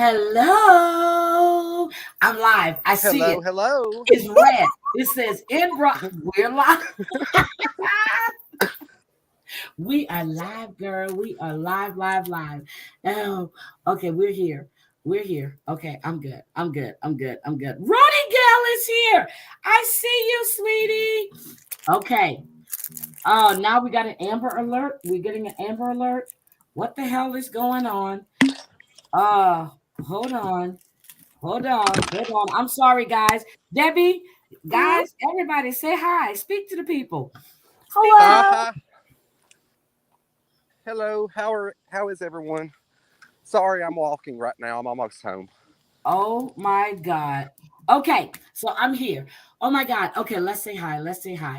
Hello. I'm live. I see it. Hello. It's red. It says we're live. We are live, girl. We are live. Oh, okay, we're here. We're here. Okay, I'm good. Ronnie Gal is here. I see you, sweetie. Okay. Now we got an Amber Alert. We're getting an Amber Alert. What the hell is going on? Hold on. Hold on. I'm sorry, guys. Debbie, guys, everybody say hi. Speak to the people. Hello. Hello. How is everyone? Sorry, I'm walking right now. I'm almost home. Oh my God. Okay, so I'm here. Oh my God. Okay, let's say hi.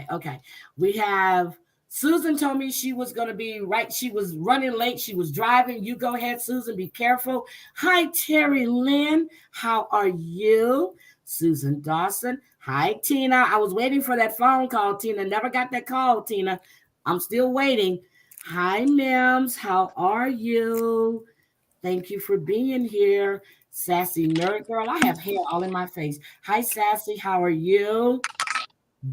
Okay. We have Susan told me she was going to be right. She was running late. She was driving. You go ahead, Susan. Be careful. Hi, Terry Lynn. How are you? Susan Dawson. Hi, Tina. I was waiting for that phone call, Tina. Never got that call, Tina. I'm still waiting. Hi, Mims. How are you? Thank you for being here. Sassy Nerd Girl. I have hair all in my face. Hi, Sassy. How are you?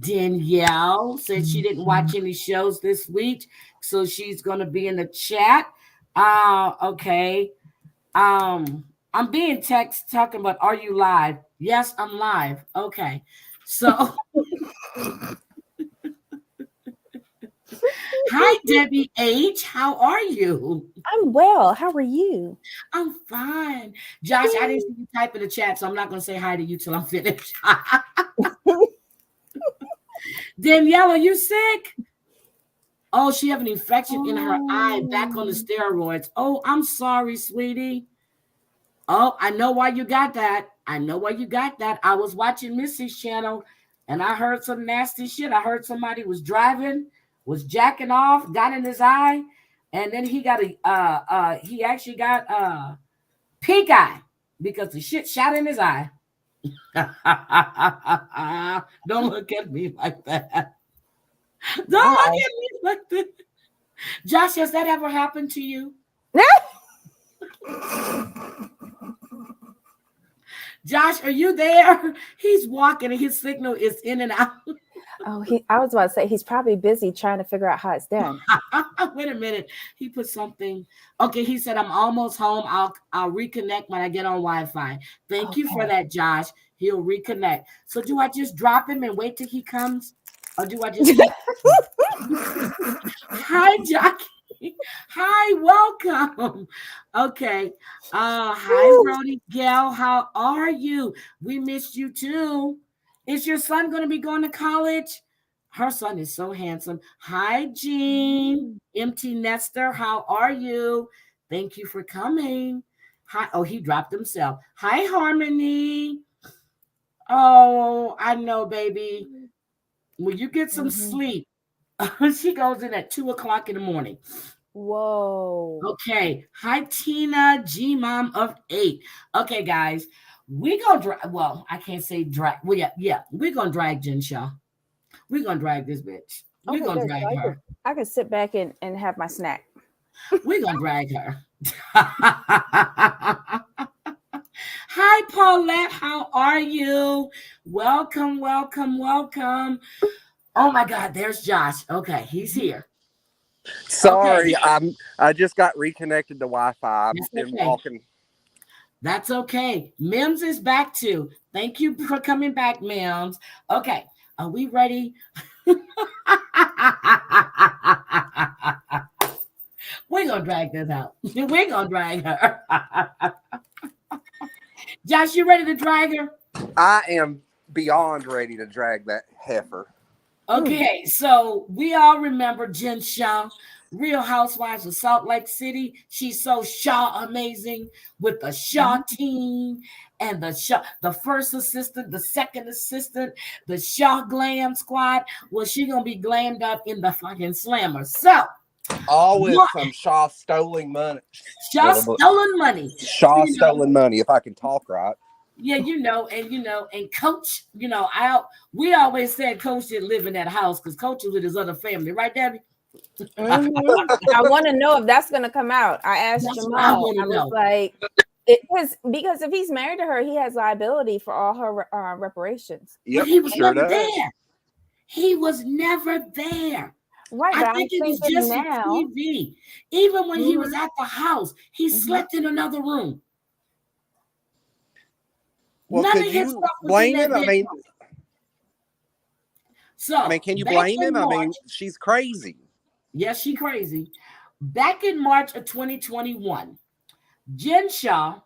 Danielle said she didn't watch any shows this week, so she's going to be in the chat. Okay. I'm being text talking about, are you live? Yes, I'm live. Okay. So hi, Debbie H. How are you? I'm well. How are you? I'm fine. Josh, I didn't see you type in the chat, so I'm not going to say hi to you till I'm finished. Danielle, are you sick? Oh, she have an infection in her eye, back on the steroids. Oh, I'm sorry, sweetie. Oh, I know why you got that. I was watching Missy's channel, and I heard some nasty shit. I heard somebody was driving, was jacking off, got in his eye, and then he got he actually got pink eye because the shit shot in his eye. Don't look at me like that. Don't look at me like that. Josh, has that ever happened to you? Josh, are you there? He's walking and his signal is in and out. Oh, I was about to say he's probably busy trying to figure out how it's done. Wait a minute. He put something. Okay, he said, I'm almost home. I'll reconnect when I get on Wi-Fi. Thank you for that, Josh. He'll reconnect. So do I just drop him and wait till he comes? Or do I just Hi, Jackie. Hi, welcome. Okay. Hi, Brody Gail. How are you? We missed you too. Is your son going to be going to college? Her son is so handsome. Hi, Jean. Empty Nester. How are you? Thank you for coming. Hi. Oh, he dropped himself. Hi, Harmony. Oh, I know, baby. Will you get some sleep? She goes in at 2:00 in the morning. Whoa. Okay. Hi, Tina, G Mom of 8. Okay, guys. We're gonna drag. Well, I can't say drag. Well, yeah. We're gonna drag Jen Shah. We're gonna drag this bitch. We're gonna drag her. I could sit back and have my snack. We're gonna drag her. Hi, Paulette. How are you? Welcome. Oh my God, there's Josh. Okay, he's here. Sorry, okay. I just got reconnected to Wi-Fi. I've been walking. That's okay. Mims is back too. Thank you for coming back, Mims. Okay, are we ready? We're gonna drag this out. We're gonna drag her. Josh, you ready to drag her? I am beyond ready to drag that heifer. Okay, so we all remember Jen Shah, Real Housewives of Salt Lake City. She's so Shahmazing with the Shah team and the first assistant, the second assistant, the Shah glam squad. Well, she's gonna be glammed up in the fucking slammer. So all with some Shah stolen money. Shah stolen money. Shah stolen money, if I can talk right. Yeah, and Coach, we always said Coach didn't live in that house because Coach was with his other family, right, Debbie? I want to know if that's going to come out. I asked Jamal. I was like, Because if he's married to her, he has liability for all her reparations. Yep, but he was sure never does. there. He was never there. Right, I but think I'm it was thinking just for now. TV. Even when he was Mhm. at the house, he slept in another room. Well, None could of his you stuff was in blame that him? bedroom. So Can you back blame in him? March, She's crazy. yes, she crazy. Back in March of 2021, Jen Shah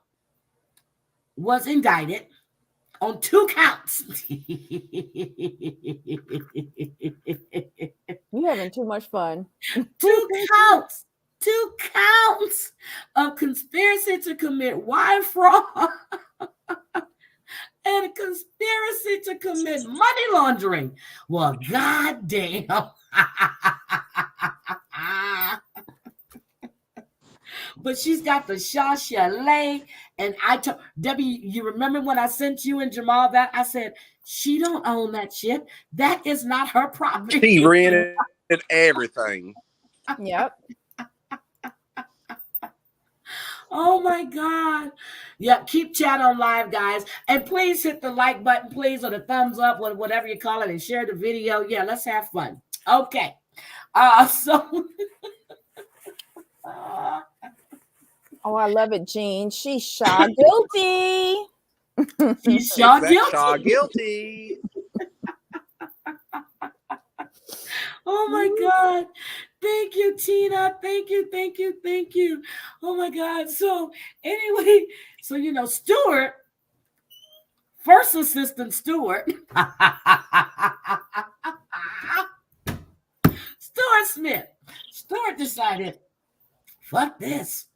was indicted on 2 counts. You're having too much fun. 2 counts. 2 counts of conspiracy to commit wire fraud and a conspiracy to commit money laundering. Well, goddamn. But she's got the Shah Chalet. And I told Debbie, you remember when I sent you and Jamal that? I said, she don't own that shit. That is not her property. She rented everything. Yep. Oh my God. Yeah, keep chat on live, guys. And please hit the like button, please, or the thumbs up, or whatever you call it, and share the video. Yeah, let's have fun. Okay. So Oh, I love it, Jean. She's Shah guilty. She's Shah Exactly. guilty. Shah guilty. Oh my God. Thank you, Tina. Thank you, thank you, thank you. Oh my God. So anyway, so Stuart, first assistant Stuart, Stuart Smith. Stuart decided, fuck this.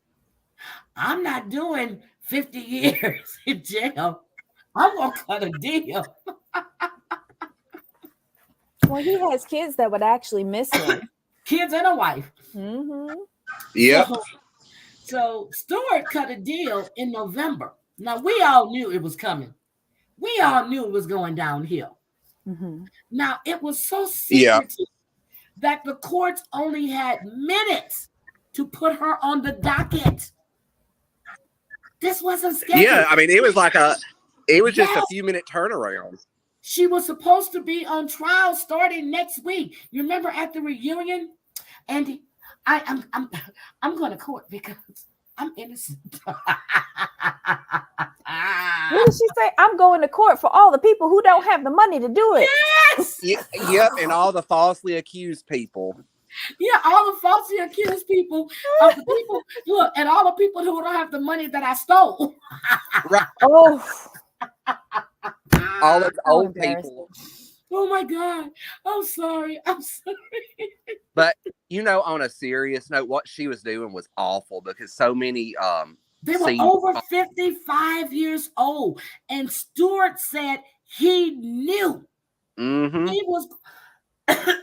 I'm not doing 50 years in jail. I'm going to cut a deal. Well, he has kids that would actually miss him. Kids and a wife. Mm-hmm. Yep. So Stuart cut a deal in November. Now, we all knew it was coming. We all knew it was going downhill. Mm-hmm. Now, it was so secretive that the courts only had minutes to put her on the docket. This wasn't scheduled. Yeah, it was just a few minute turnaround. She was supposed to be on trial starting next week. You remember at the reunion? And I'm going to court because I'm innocent. What did she say? I'm going to court for all the people who don't have the money to do it. Yes. Yep, and all the falsely accused people. Yeah, all the falsely accused people of the people. Look, and all the people who don't have the money that I stole. Right. Oh. All the old people. Oh my God. I'm sorry. But on a serious note, what she was doing was awful because so many they were over 55 years old. And Stuart said he knew. Mm-hmm.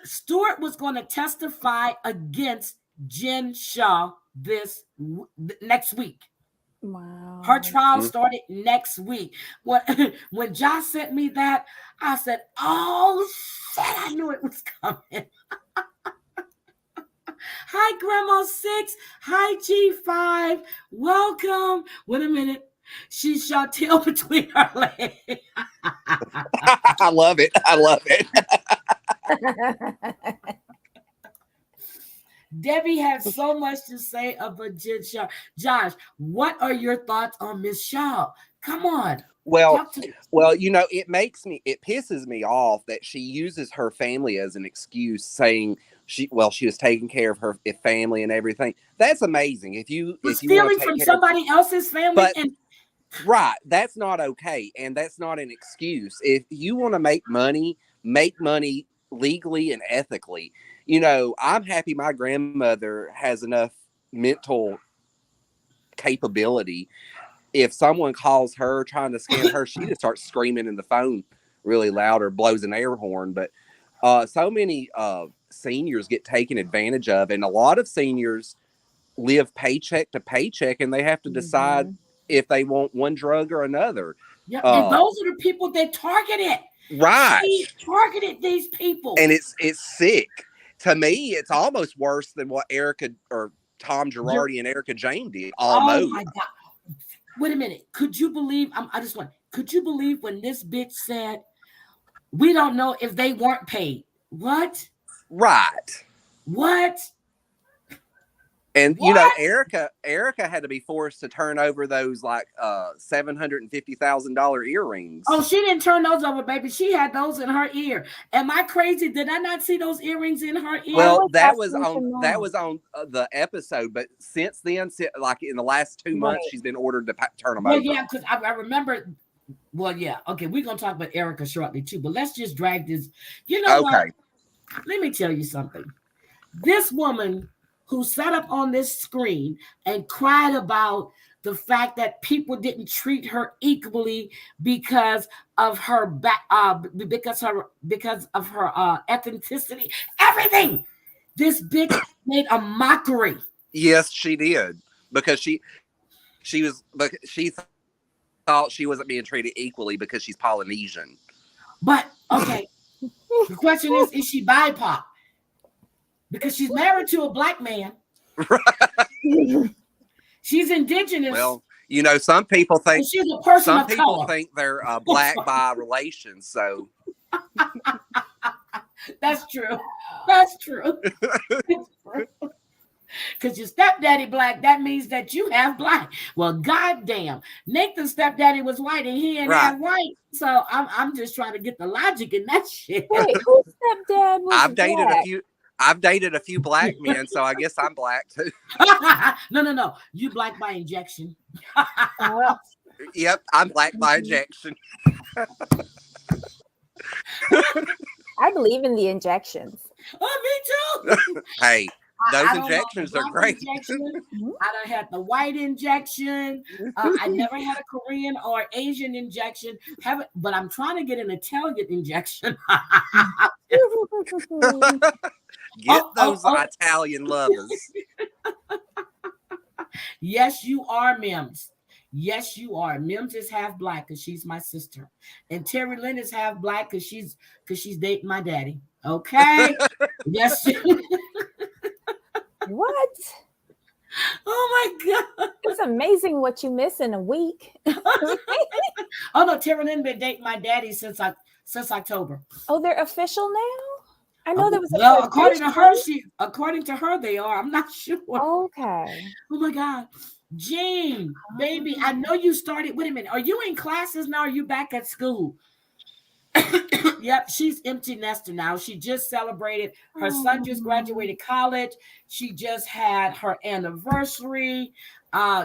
Stuart was going to testify against Jen Shah next week. Wow. Her trial started next week. When Josh sent me that, I said, oh, shit, I knew it was coming. Hi, Grandma 6. Hi, G5. Welcome. Wait a minute. She shot tail between her legs. I love it. I love it. Debbie had so much to say about Jen Shah. Josh, what are your thoughts on Miss Shah? Come on. Well, it pisses me off that she uses her family as an excuse, saying she was taking care of her family and everything. That's amazing. If you stealing from somebody else's family, right, that's not okay, and that's not an excuse. If you want to make money legally and ethically. I'm happy my grandmother has enough mental capability. If someone calls her trying to scam her, she just starts screaming in the phone really loud or blows an air horn. But so many seniors get taken advantage of, and a lot of seniors live paycheck to paycheck, and they have to decide if they want one drug or another. Yeah, and those are the people they targeted. Right. She targeted these people. And it's sick. To me, it's almost worse than what Erica or Tom Girardi and Erica Jane did. Almost. Oh my God. Wait a minute. Could you believe? Could you believe when this bitch said, "We don't know if they weren't paid"? What? Right. What? And What? Erica had to be forced to turn over those like $750,000 earrings. Oh, she didn't turn those over, baby. She had those in her ear. Am I crazy? Did I not see those earrings in her ear? Well, that was on the episode, but since then, like in the last 2 months, she's been ordered to turn them over. Yeah, because I remember. Well, yeah, okay, we're gonna talk about Erica shortly too, but let's just drag this. You know what? Let me tell you something. This woman who sat up on this screen and cried about the fact that people didn't treat her equally because of her because of her ethnicity, everything. This bitch made a mockery. Yes, she did, because she thought she wasn't being treated equally because she's Polynesian. But okay, the question is she BIPOC? Because she's married to a black man. She's indigenous. Well, you know, some people think she's a person some of people color. think they're black by relation. So that's true. That's true. Because your stepdaddy black, that means that you have black. Well, goddamn, Nathan's stepdaddy was white and he ain't have white. So I'm just trying to get the logic in that shit. Wait, whose stepdad was I've dated a few black men, so I guess I'm black too. No. You black by injection. Yep, I'm black by injection. I believe in the injections. Oh, me too. Hey, those injections are great. I done had the white injection. I never had a Korean or Asian injection. But I'm trying to get an Italian injection. Get those Italian lovers. Yes, you are, Mims. Yes, you are. Mims is half black because she's my sister, and Terry Lynn is half black because she's dating my daddy. Okay. Yes. What? Oh my God. It's amazing what you miss in a week. Oh no, Terry Lynn been dating my daddy since October. Oh, they're official now? I know there was according to her, they are. I'm not sure. Okay. Oh my God. Jean, baby, I know you started. Wait a minute. Are you in classes now? Or are you back at school? Yep, she's empty nester now. She just celebrated. Her son just graduated college. She just had her anniversary.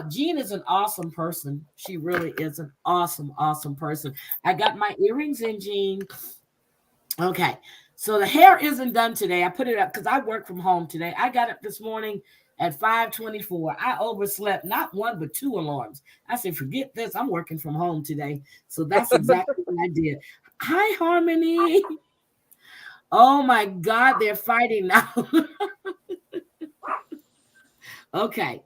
Jean is an awesome person. She really is an awesome, awesome person. I got my earrings in, Jean. Okay, so the hair isn't done today. I put it up because I work from home today. I got up this morning at 5:24. I overslept not one but two alarms. I said, forget this. I'm working from home today. So that's exactly what I did. Hi, Harmony. Oh my God, they're fighting now. Okay.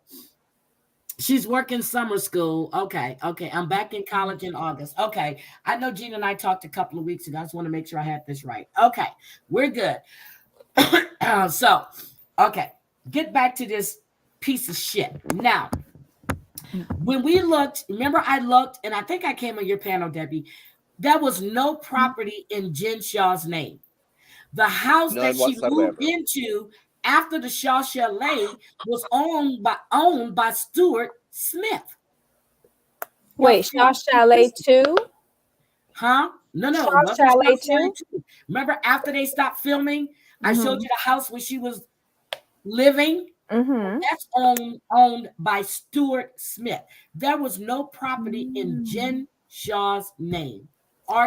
She's working summer school. Okay. I'm back in college in August. Okay. I know Gina and I talked a couple of weeks ago. I just want to make sure I had this right. Okay. We're good. So, okay. Get back to this piece of shit. Now, when we looked, remember I looked, and I think I came on your panel, Debbie. There was no property in Jen Shah's name. The house that she moved into after the Shaw Chalet was owned by Stuart Smith. Wait, Shaw Chalet 2? Huh? No. Shaw Chalet 2? Remember after they stopped filming, I showed you the house where she was living. That's owned by Stuart Smith. There was no property in Jen Shah's name.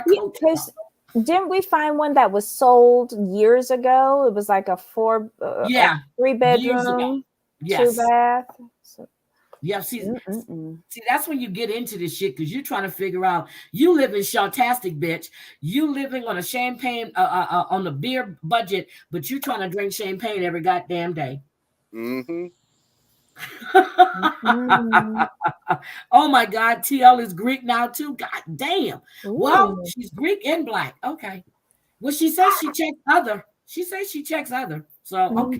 Because didn't we find one that was sold years ago? It was like a 3-bedroom, 2-bath. So, yeah, see, that's when you get into this shit because you're trying to figure out. You live in Shawtastic, bitch. You living on a champagne on a beer budget, but you trying to drink champagne every goddamn day. Oh my God, TL is Greek now too. God damn. Ooh. Well, she's Greek and black. Okay. Well, she says she checks other. She says she checks other. So okay.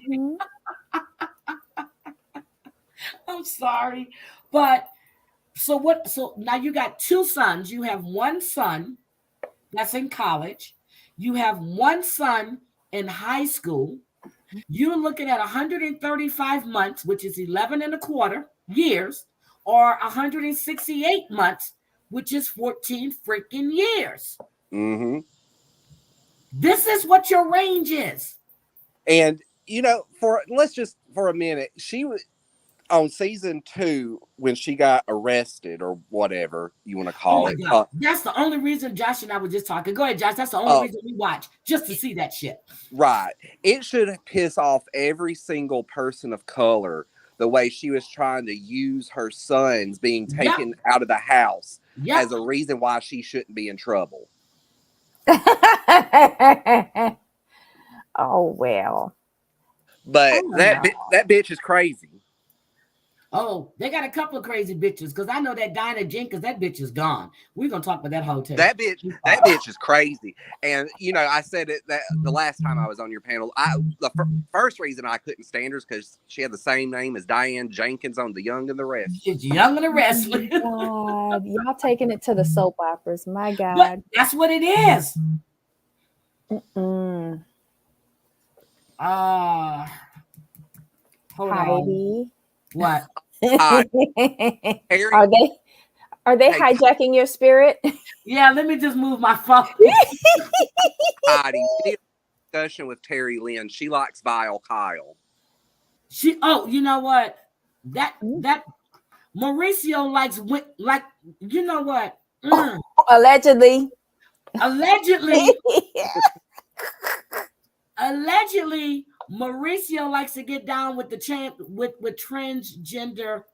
I'm sorry, but So what? So now you got two sons. You have one son that's in college. You have one son in high school. You're looking at 135 months, which is 11 and a quarter years, or 168 months, which is 14 freaking years. Mm-hmm. This is what your range is. And let's just for a minute, she was on season 2 when she got arrested or whatever you want to Oh call my it. God. That's the only reason Josh and I were just talking. Go ahead, Josh. That's the only reason we watch, just to see that shit. Right. It should piss off every single person of color the way she was trying to use her sons being taken out of the house as a reason why she shouldn't be in trouble. Oh, well. But that bitch is crazy. Oh, they got a couple of crazy bitches because I know that Dinah Jenkins, that bitch is gone. We're gonna talk about that hotel. That bitch is crazy. And I said it that the last time I was on your panel. The first reason I couldn't stand her is because she had the same name as Diane Jenkins on The Young and the Restless. She's Young and the Restless. God, y'all taking it to the soap operas. My God, but that's what it is. Hold Heidi. on. What? Are they hijacking your spirit? Yeah, let me just move my phone. Heidi, we need a discussion with Terry Lynn. She likes Vile Kyle. You know what? That Mauricio likes you know what? Allegedly. Allegedly, Mauricio likes to get down with with transgender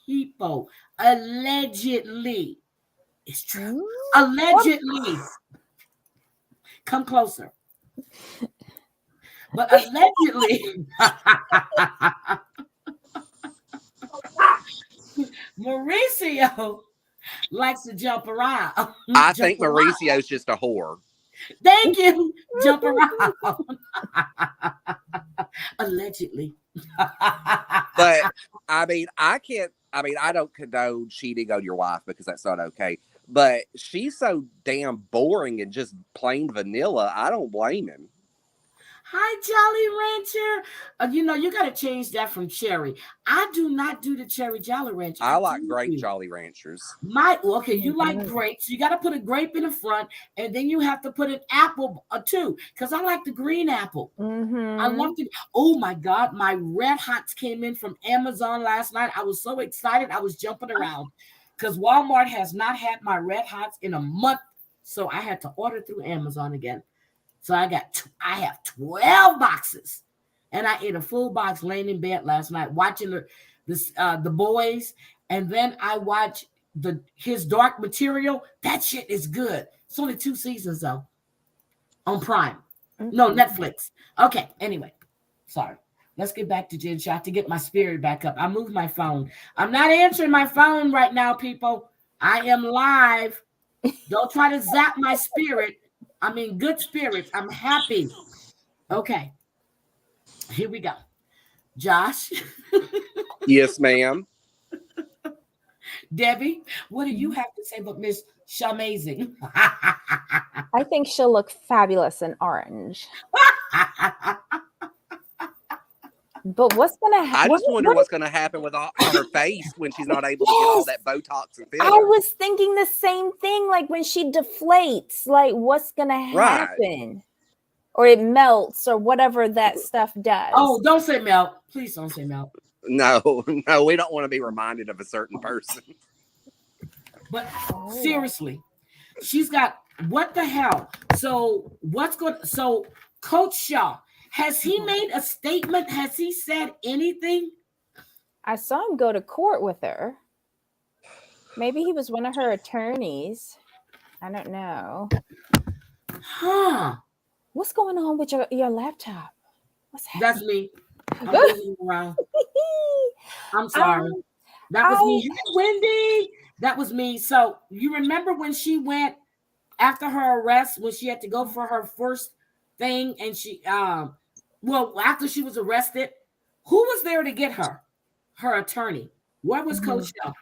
people. Allegedly. It's true. Allegedly. Come closer. But allegedly, Mauricio likes to jump around. I think Mauricio's just a whore. Thank you. Jump around. Allegedly. But I don't condone cheating on your wife because that's not okay. But she's so damn boring and just plain vanilla. I don't blame him. Hi, Jolly Rancher. You got to change that from cherry. I do not do the cherry Jolly Rancher. I like grape Jolly Ranchers. You like grapes. You got to put a grape in the front, and then you have to put an apple too, because I like the green apple. Mm-hmm. I love it. Oh my God, my Red Hots came in from Amazon last night. I was so excited. I was jumping around because Walmart has not had my Red Hots in a month, so I had to order through Amazon again. So I have 12 boxes, and I ate a full box laying in bed last night watching the boys, and then I watched his Dark Material. That shit is good. It's only 2 seasons though, on Prime. No, Netflix. Okay. Anyway, sorry. Let's get back to Jen Shah to get my spirit back up. I moved my phone. I'm not answering my phone right now, people. I am live. Don't try to zap my spirit. I'm in good spirits. I'm happy. Okay. Here we go. Josh. Yes, ma'am. Debbie, what do you have to say about Miss Shahmazing? I think she'll look fabulous in orange. But what's gonna happen? I just wonder what's gonna happen with all her face when she's not able to get all that Botox and filler. I was thinking the same thing. Like when she deflates, like what's gonna happen? Or it melts, or whatever that stuff does. Oh, don't say melt. Please don't say melt. No, we don't want to be reminded of a certain person. But seriously, she's got what the hell? So Coach Shah, has he made a statement? Has he said anything? I saw him go to court with her. Maybe he was one of her attorneys. I don't know. Huh. What's going on with your laptop? What's happening? That's me. I'm moving around. I'm sorry. That was me. Wendy. That was me. So you remember when she went after her arrest, when she had to go for her first thing, and she after she was arrested, who was there to get her? Her attorney. Where was Coach Shah?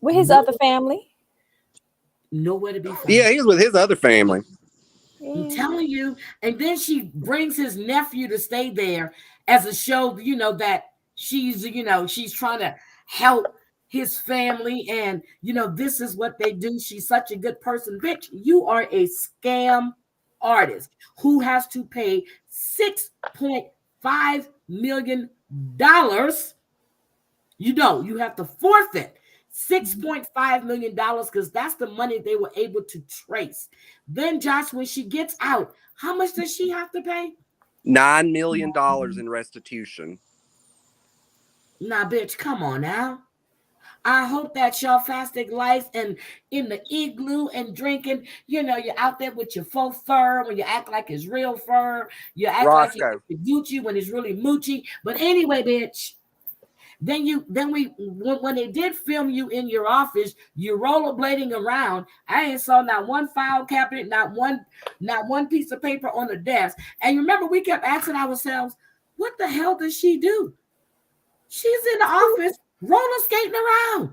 With his other family. Nowhere to be found. Yeah, he's with his other family. I'm telling you. And then she brings his nephew to stay there as a show, that she's trying to help his family. And, this is what they do. She's such a good person. Bitch, you are a scam artist who has to pay $6.5 million. You have to forfeit $6.5 million because that's the money they were able to trace. Then, Josh, when she gets out, how much does she have to pay? $9 million in restitution. Nah, bitch, come on now. I hope that your fasting life and in the igloo and drinking, you're out there with your faux fur when you act like it's real fur. You act Roscoe. like it's Gucci when it's really Moochie. But anyway, bitch. When they did film you in your office, you rollerblading around. I ain't saw not one file cabinet, not one piece of paper on the desk. And you remember we kept asking ourselves, what the hell does she do? She's in the office roller skating around.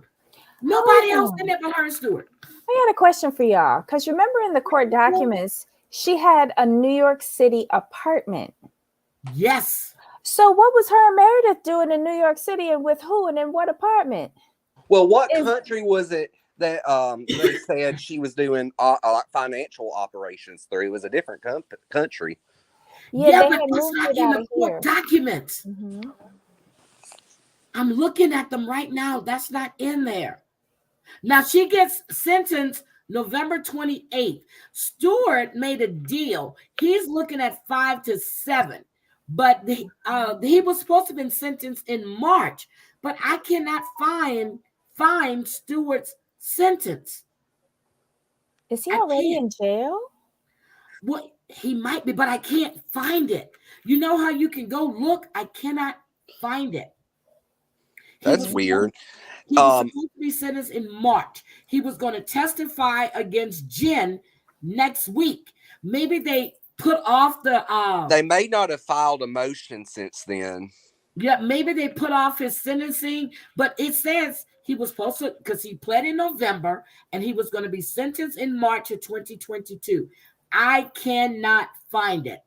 Nobody else in there but her and Stewart. I got a question for y'all. Because remember in the court documents, she had a New York City apartment. Yes. So what was her and Meredith doing in New York City, and with who, and in what apartment? Well, what country was it that they said she was doing like financial operations through? It was a different country. Yeah, but it's not in the court documents. Mm-hmm. I'm looking at them right now. That's not in there. Now she gets sentenced November 28th. Stewart made a deal. He's looking at 5 to 7. But he was supposed to have been sentenced in March, but I cannot find Stewart's sentence. Is he already in jail? Well, he might be, but I can't find it. You know how you can go look? I cannot find it. That's weird. He was supposed to be sentenced in March. He was going to testify against Jen next week. Maybe they put off the they may not have filed a motion since then. Yeah, maybe they put off his sentencing, but it says he was supposed to, because he pled in November and he was going to be sentenced in March of 2022. I cannot find it.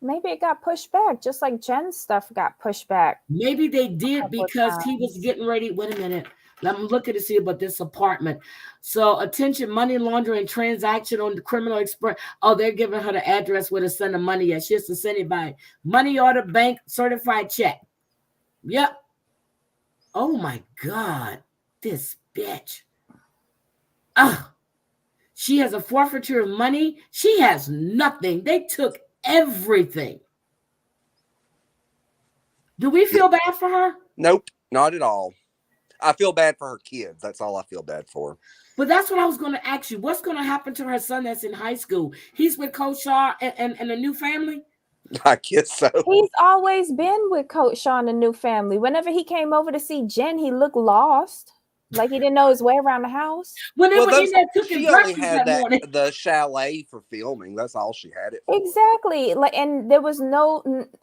Maybe it got pushed back, just like Jen's stuff got pushed back. Maybe they did because he was getting ready. Wait a minute. Let me look at it, see about this apartment. So, attention, money laundering transaction on the criminal express. Oh, they're giving her the address where to send the money at. She has to send it by money order bank certified check. Yep. Oh my God. This bitch. She has a forfeiture of money. She has nothing. They took everything. Do we feel bad for her? Nope, not at all. I feel bad for her kids. That's all I feel bad for. But that's what I was going to ask you. What's going to happen to her son that's in high school? He's with Coach Shah and a new family? I guess so. He's always been with Coach Shah and a new family. Whenever he came over to see Jen, he looked lost. Like he didn't know his way around the house. When they were in there cooking she breakfast only had that morning. the chalet for filming. That's all she had it for. Exactly. Like, and there was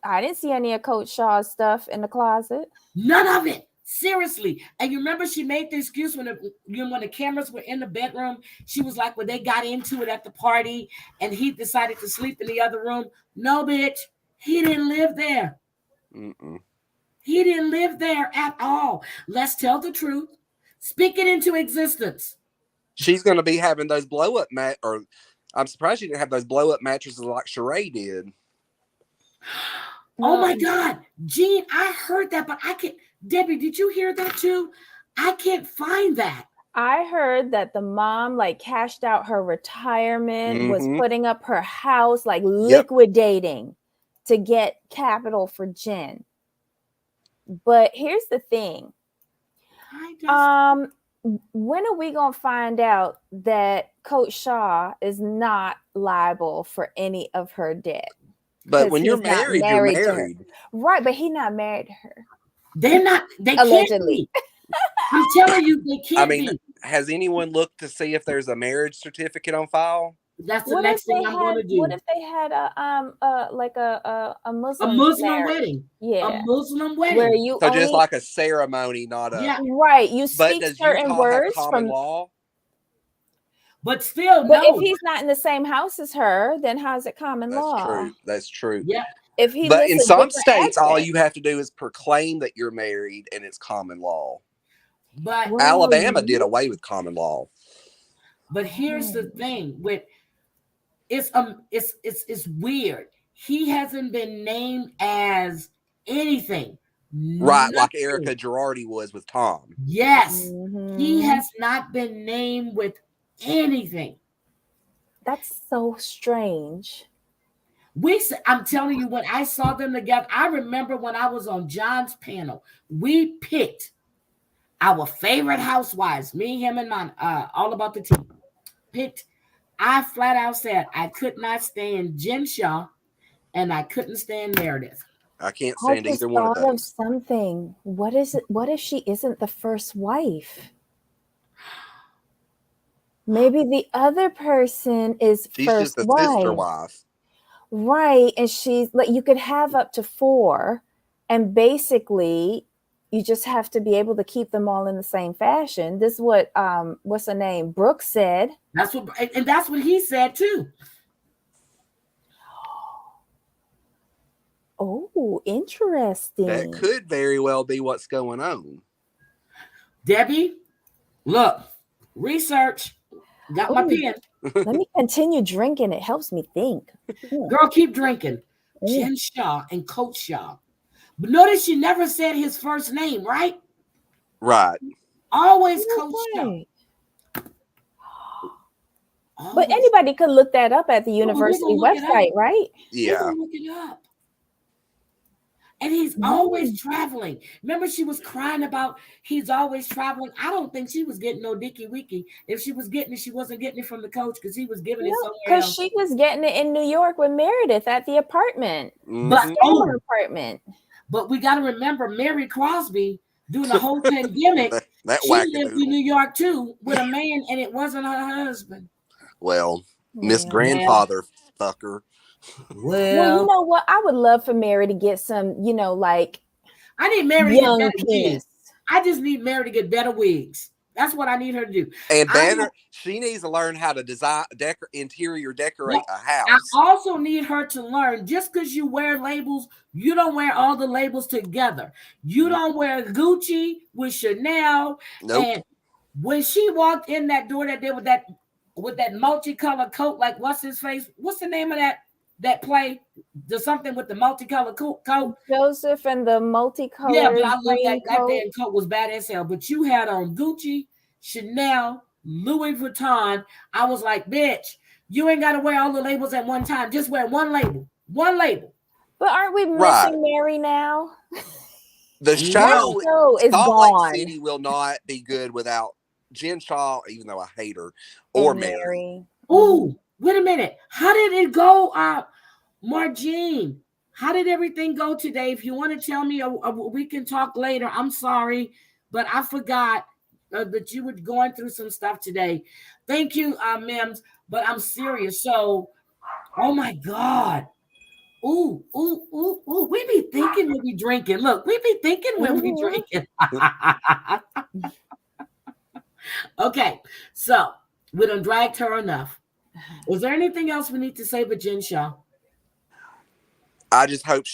I didn't see any of Coach Shaw's stuff in the closet. None of it. Seriously. And you remember she made the excuse when the cameras were in the bedroom. She was like, when they got into it at the party and he decided to sleep in the other room. No, bitch. He didn't live there. Mm-mm. He didn't live there at all. Let's tell the truth. Speak it into existence. She's going to be having those blow-up or I'm surprised she didn't have those blow-up mattresses like Sheree did. Oh my God. Jean, I heard that, but I can't. Debbie, did you hear that too? I can't find that. I heard that the mom cashed out her retirement, was putting up her house, liquidating to get capital for Jen. But here's the thing. When are we gonna find out that Coach Shah is not liable for any of her debt? But when you're married, you're married. Right, but he's not married to her. They're not. They allegedly. Can't be. I'm telling you, they can't be. Has anyone looked to see if there's a marriage certificate on file? That's the next thing I'm going to do. What if they had like a A Muslim Muslim marriage? wedding. Yeah. A Muslim Where wedding. you So only just like a ceremony, not a. Yeah. right, you But speak does certain Utah have words common from. law? But still, But if no. he's not in the same house as her, then how is it common That's law? true. That's true. Yeah. If he But lists in a some different states, all address, you have to do is proclaim that you're married, and it's common law. But Alabama did away with common law. But here's the thing with it's weird. He hasn't been named as anything. Right, Nothing. like Erica Girardi was with Tom. Yes. He has not been named with anything. That's so strange. I'm telling you, when I saw them together, I remember when I was on John's panel, we picked our favorite housewives, me, him, and mine, all about the team. I flat out said I could not stand Jen Shah and I couldn't stand Meredith. I can't stand either one of those. those. Something. What is it? What if she isn't the first wife? Maybe the other person is She's first just a wife. sister wife. Right. And she's like, you could have up to 4, and basically you just have to be able to keep them all in the same fashion. This is what what's her name? Brooke said. That's what he said too. Oh, interesting. That could very well be what's going on. Debbie, look, research. Got my pen. Let me continue drinking. It helps me think. Girl, keep drinking. Jen Shah and Coach Shah. But notice she never said his first name, right? Right. Always Coach Shah. But anybody could look that up at the university website, right? Yeah. Look it up. And he's always traveling. Remember, she was crying about he's always traveling. I don't think she was getting no dicky wicky. If she was getting it, she wasn't getting it from the coach because he was giving it somewhere else. Because she was getting it in New York with Meredith at the apartment. But apartment. But we got to remember Mary Crosby doing the whole pandemic. She lived in New York too with a man, and it wasn't her husband. Well, Miss Grandfather fucker. Well, you know what? I would love for Mary to get some, like I need Mary to get better wigs. I just need Mary to get better wigs. That's what I need her to do. And better, she needs to learn how to design, interior decorate a house. I also need her to learn, just because you wear labels, you don't wear all the labels together. You don't wear Gucci with Chanel. Nope. And when she walked in that door that day with that multicolored coat, like what's his face? What's the name of that play? There's something with the multicolored coat. Joseph and the multicolored. Yeah, but I love that damn coat was bad as hell. But you had on Gucci, Chanel, Louis Vuitton. I was like, bitch, you ain't got to wear all the labels at one time. Just wear one label. One label. But aren't we missing Mary now? The show is Salt Lake City will not be good without Jen Shah, even though I hate her, or Mary. Ooh, wait a minute. How did it go, Margene? How did everything go today? If you want to tell me, we can talk later. I'm sorry, but I forgot that you were going through some stuff today. Thank you, Mims, but I'm serious. So, oh my God. Ooh. We be thinking when we drinking. Look, we be thinking when we drinking. Okay, so we done dragged her enough. Is there anything else we need to say with Jen Shah? I just hope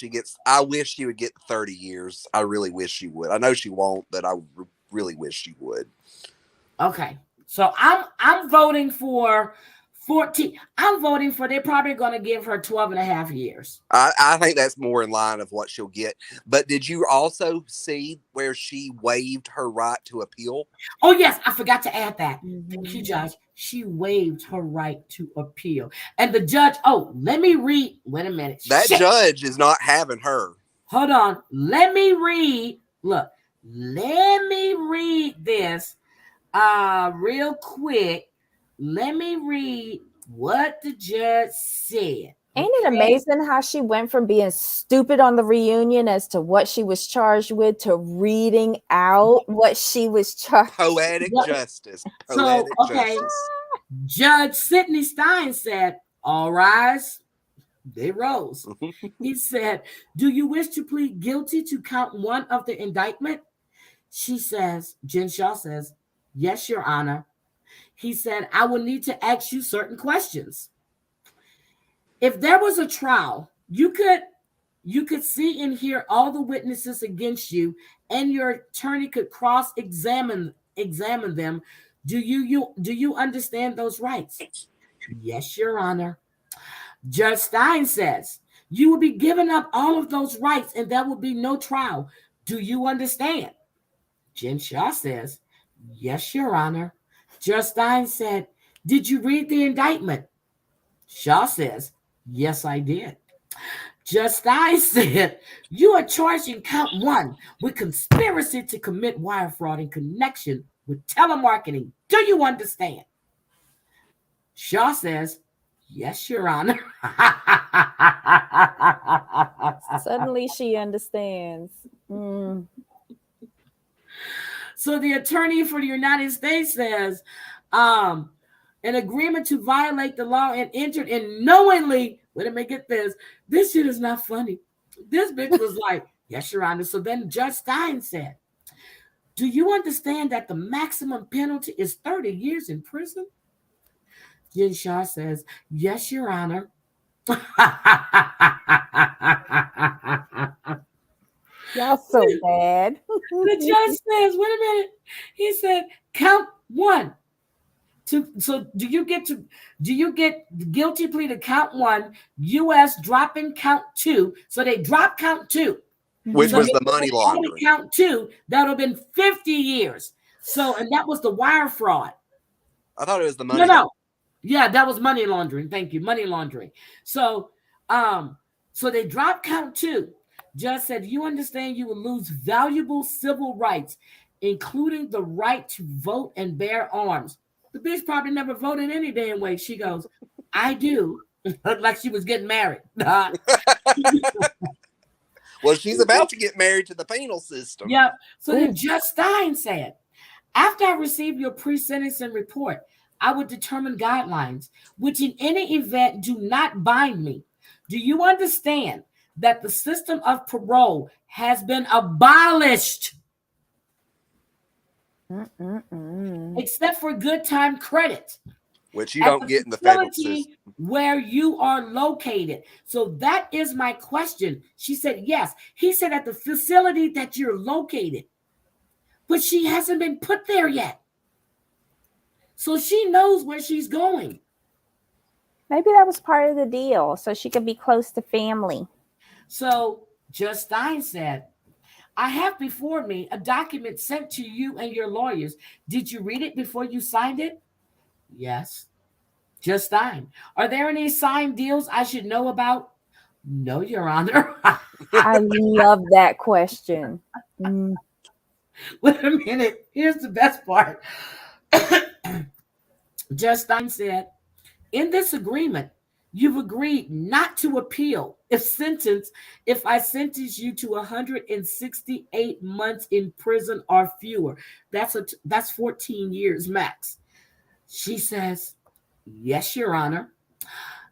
I wish she would get 30 years. I really wish she would. I know she won't, but I really wish she would. Okay, so I'm voting for 14. I'm voting for, they're probably going to give her 12 and a half years. I think that's more in line of what she'll get. But did you also see where she waived her right to appeal? Oh, yes. I forgot to add that. Thank you, Judge. She waived her right to appeal. And the judge, let me read. Wait a minute. That judge is not having her. Hold on. Let me read. Look, let me read this real quick. Let me read what the judge said. Ain't it amazing how she went from being stupid on the reunion as to what she was charged with to reading out what she was charged with? Poetic justice. Poetic justice. Judge Sidney Stein said, all rise. They rose. He said, do you wish to plead guilty to count 1 of the indictment? She says, Jen Shah says, yes, Your Honor. He said, I will need to ask you certain questions. If there was a trial, you could see and hear all the witnesses against you, and your attorney could cross-examine them. Do you understand those rights? Yes, Your Honor. Judge Stein says, you will be giving up all of those rights and there will be no trial. Do you understand? Jen Shah says, yes, Your Honor. Judge Stein said, did you read the indictment? Shah says, yes, I did. Judge Stein said, you are charged in count 1 with conspiracy to commit wire fraud in connection with telemarketing. Do you understand? Shah says, yes, Your Honor. Suddenly she understands. So the attorney for the United States says, an agreement to violate the law and entered in knowingly. Wait a minute, get this. This shit is not funny. This bitch was like, yes, Your Honor. So then Judge Stein said, do you understand that the maximum penalty is 30 years in prison? Jen Shah says, yes, Your Honor. Y'all so bad. The judge says, wait a minute. He said, count 1. So do you get guilty plea to count 1, U.S. dropping count 2? So they drop count 2. Which was the money laundering. Count 2, that would have been 50 years. So, and that was the wire fraud. I thought it was the money. No. Yeah, that was money laundering. Thank you. Money laundering. So they dropped count 2. Judge said, you understand you will lose valuable civil rights, including the right to vote and bear arms. The bitch probably never voted any damn way. She goes, I do. Like she was getting married. Well, she's about to get married to the penal system. Yeah. So then Judge Stein said, after I receive your pre-sentencing report, I would determine guidelines, which in any event do not bind me. Do you understand that the system of parole has been abolished? Except for good time credit. Which you don't get in the federal system. Where you are located. So that is my question. She said, yes. He said at the facility that you're located. But she hasn't been put there yet. So she knows where she's going. Maybe that was part of the deal, so she could be close to family. So Judge Stein said, I have before me a document sent to you and your lawyers. Did you read it before you signed it? Yes. Judge Stein, are there any signed deals I should know about? No, Your Honor. I love that question. Wait a minute. Here's the best part. Judge Stein said, in this agreement, you've agreed not to appeal if I sentence you to 168 months in prison or fewer. That's 14 years max. She says, yes, Your Honor.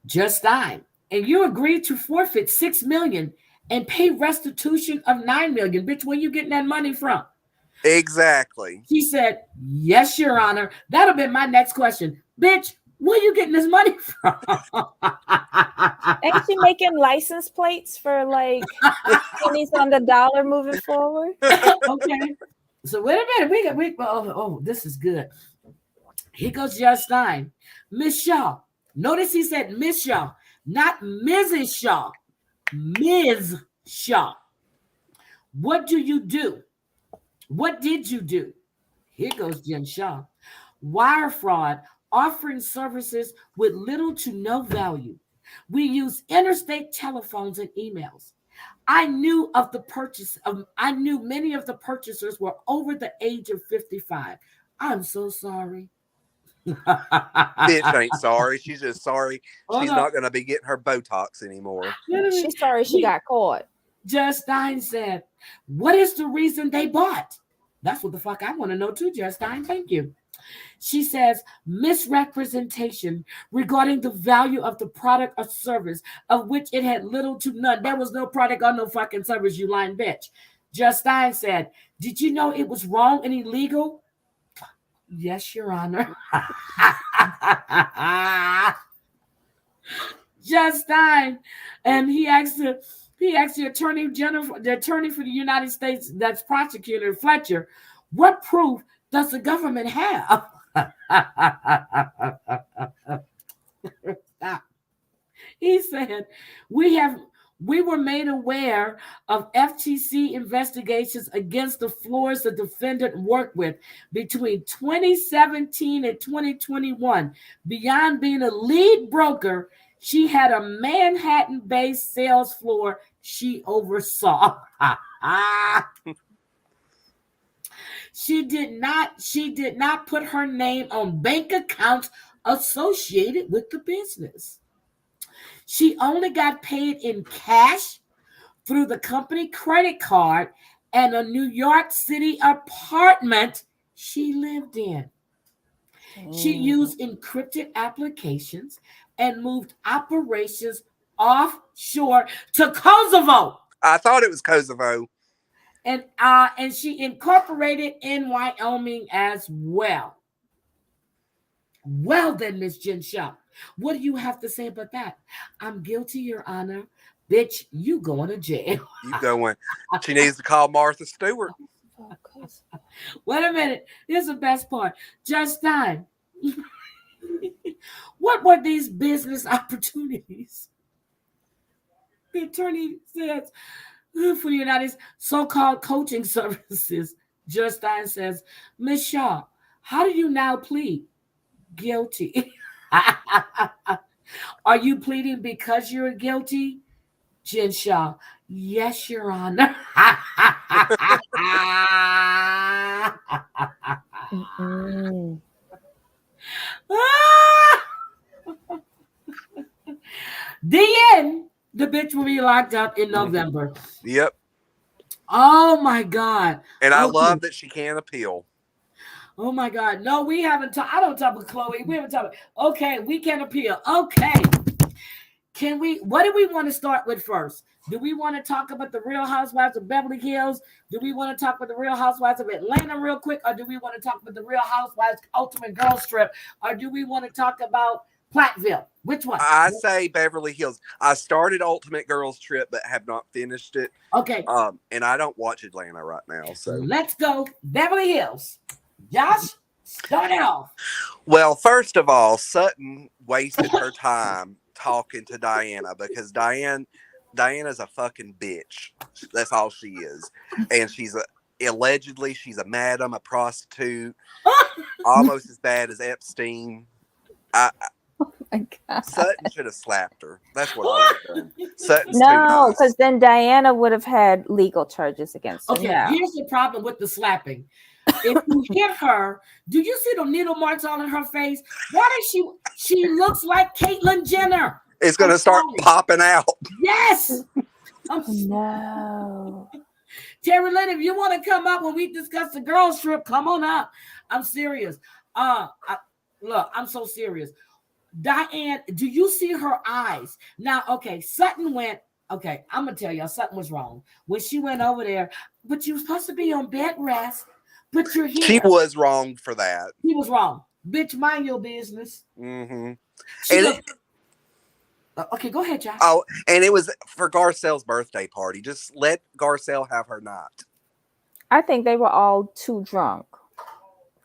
Judge Stein, and you agreed to forfeit $6 million and pay restitution of $9 million. Bitch, where you getting that money from? Exactly. She said, yes, Your Honor. That'll be my next question. Bitch, where you getting this money from? Ain't she making license plates for like pennies on the dollar moving forward? Okay. So wait a minute. This is good. Here goes Judge Stein. Miss Shaw. Notice he said Miss Shaw, not Mrs. Shaw. Ms. Shaw. What do you do? What did you do? Here goes Jen Shah. Wire fraud, offering services with little to no value. We use interstate telephones and emails. I knew many of the purchasers were over the age of 55. I'm so sorry. Bitch ain't sorry. She's just sorry she's not going to be getting her Botox anymore. She's sorry she got caught. Judge Stein said, what is the reason they bought? That's what the fuck I want to know too, Judge Stein. Thank you. She says misrepresentation regarding the value of the product or service of which it had little to none. There was no product or no fucking service, you lying bitch. Judge Stein said, did you know it was wrong and illegal? Yes, Your Honor. Judge Stein, and he asked the attorney general, the attorney for the United States that's prosecutor Fletcher, what proof does the government have? He said, we were made aware of FTC investigations against the floors the defendant worked with between 2017 and 2021. Beyond being a lead broker, she had a Manhattan-based sales floor she oversaw. She did not put her name on bank accounts associated with the business. She only got paid in cash through the company credit card and a New York City apartment she lived in. She used encrypted applications and moved operations offshore to Kosovo. I thought it was Kosovo. And she incorporated in Wyoming as well. Well then, Miss Jen Shah, what do you have to say about that? I'm guilty, Your Honor. Bitch, you going to jail. You going. She needs to call Martha Stewart. Wait a minute. Here's the best part. Judge Stein, what were these business opportunities? The attorney says, for the United States, so-called coaching services. Judge Stein says, Ms. Shah, how do you now plead? Guilty. Are you pleading because you're guilty? Jen Shah, yes, Your Honor. The end. The bitch will be locked up in November. Yep. Oh my God. And I love that she can't appeal. Oh my God. No, we haven't talked. I don't talk with Chloe. We haven't talked. Okay, we can appeal. Okay. What do we want to start with first? Do we want to talk about the Real Housewives of Beverly Hills? Do we want to talk about the Real Housewives of Atlanta real quick? Or do we want to talk about the Real Housewives Ultimate Girls Trip? Or do we want to talk about Platteville? Which one? I say Beverly Hills. I started Ultimate Girls Trip, but have not finished it. Okay. And I don't watch Atlanta right now. So let's go Beverly Hills. Josh, start it off. Well, first of all, Sutton wasted her time talking to Diana because Diana's a fucking bitch. That's all she is. And allegedly she's a madam, a prostitute, almost as bad as Epstein. Oh my God. Sutton should have slapped her. That's what I would have done. Sutton's no, because then Diana would have had legal charges against her. Okay, here's the problem with the slapping. If you hit her, do you see the needle marks all in her face? Why does she looks like Caitlyn Jenner? It's going to start popping out. Yes. No. Terry Lynn, if you want to come up when we discuss the girls trip, come on up. I'm serious. Look, I'm so serious. Diane, do you see her eyes? Now, okay, Sutton went, okay, I'm going to tell y'all, Sutton was wrong. When she went over there, but you were supposed to be on bed rest, but you're here. She was wrong for that. He was wrong. Bitch, mind your business. Mm-hmm. Okay, go ahead, Josh. Oh, and it was for Garcelle's birthday party. Just let Garcelle have her night. I think they were all too drunk.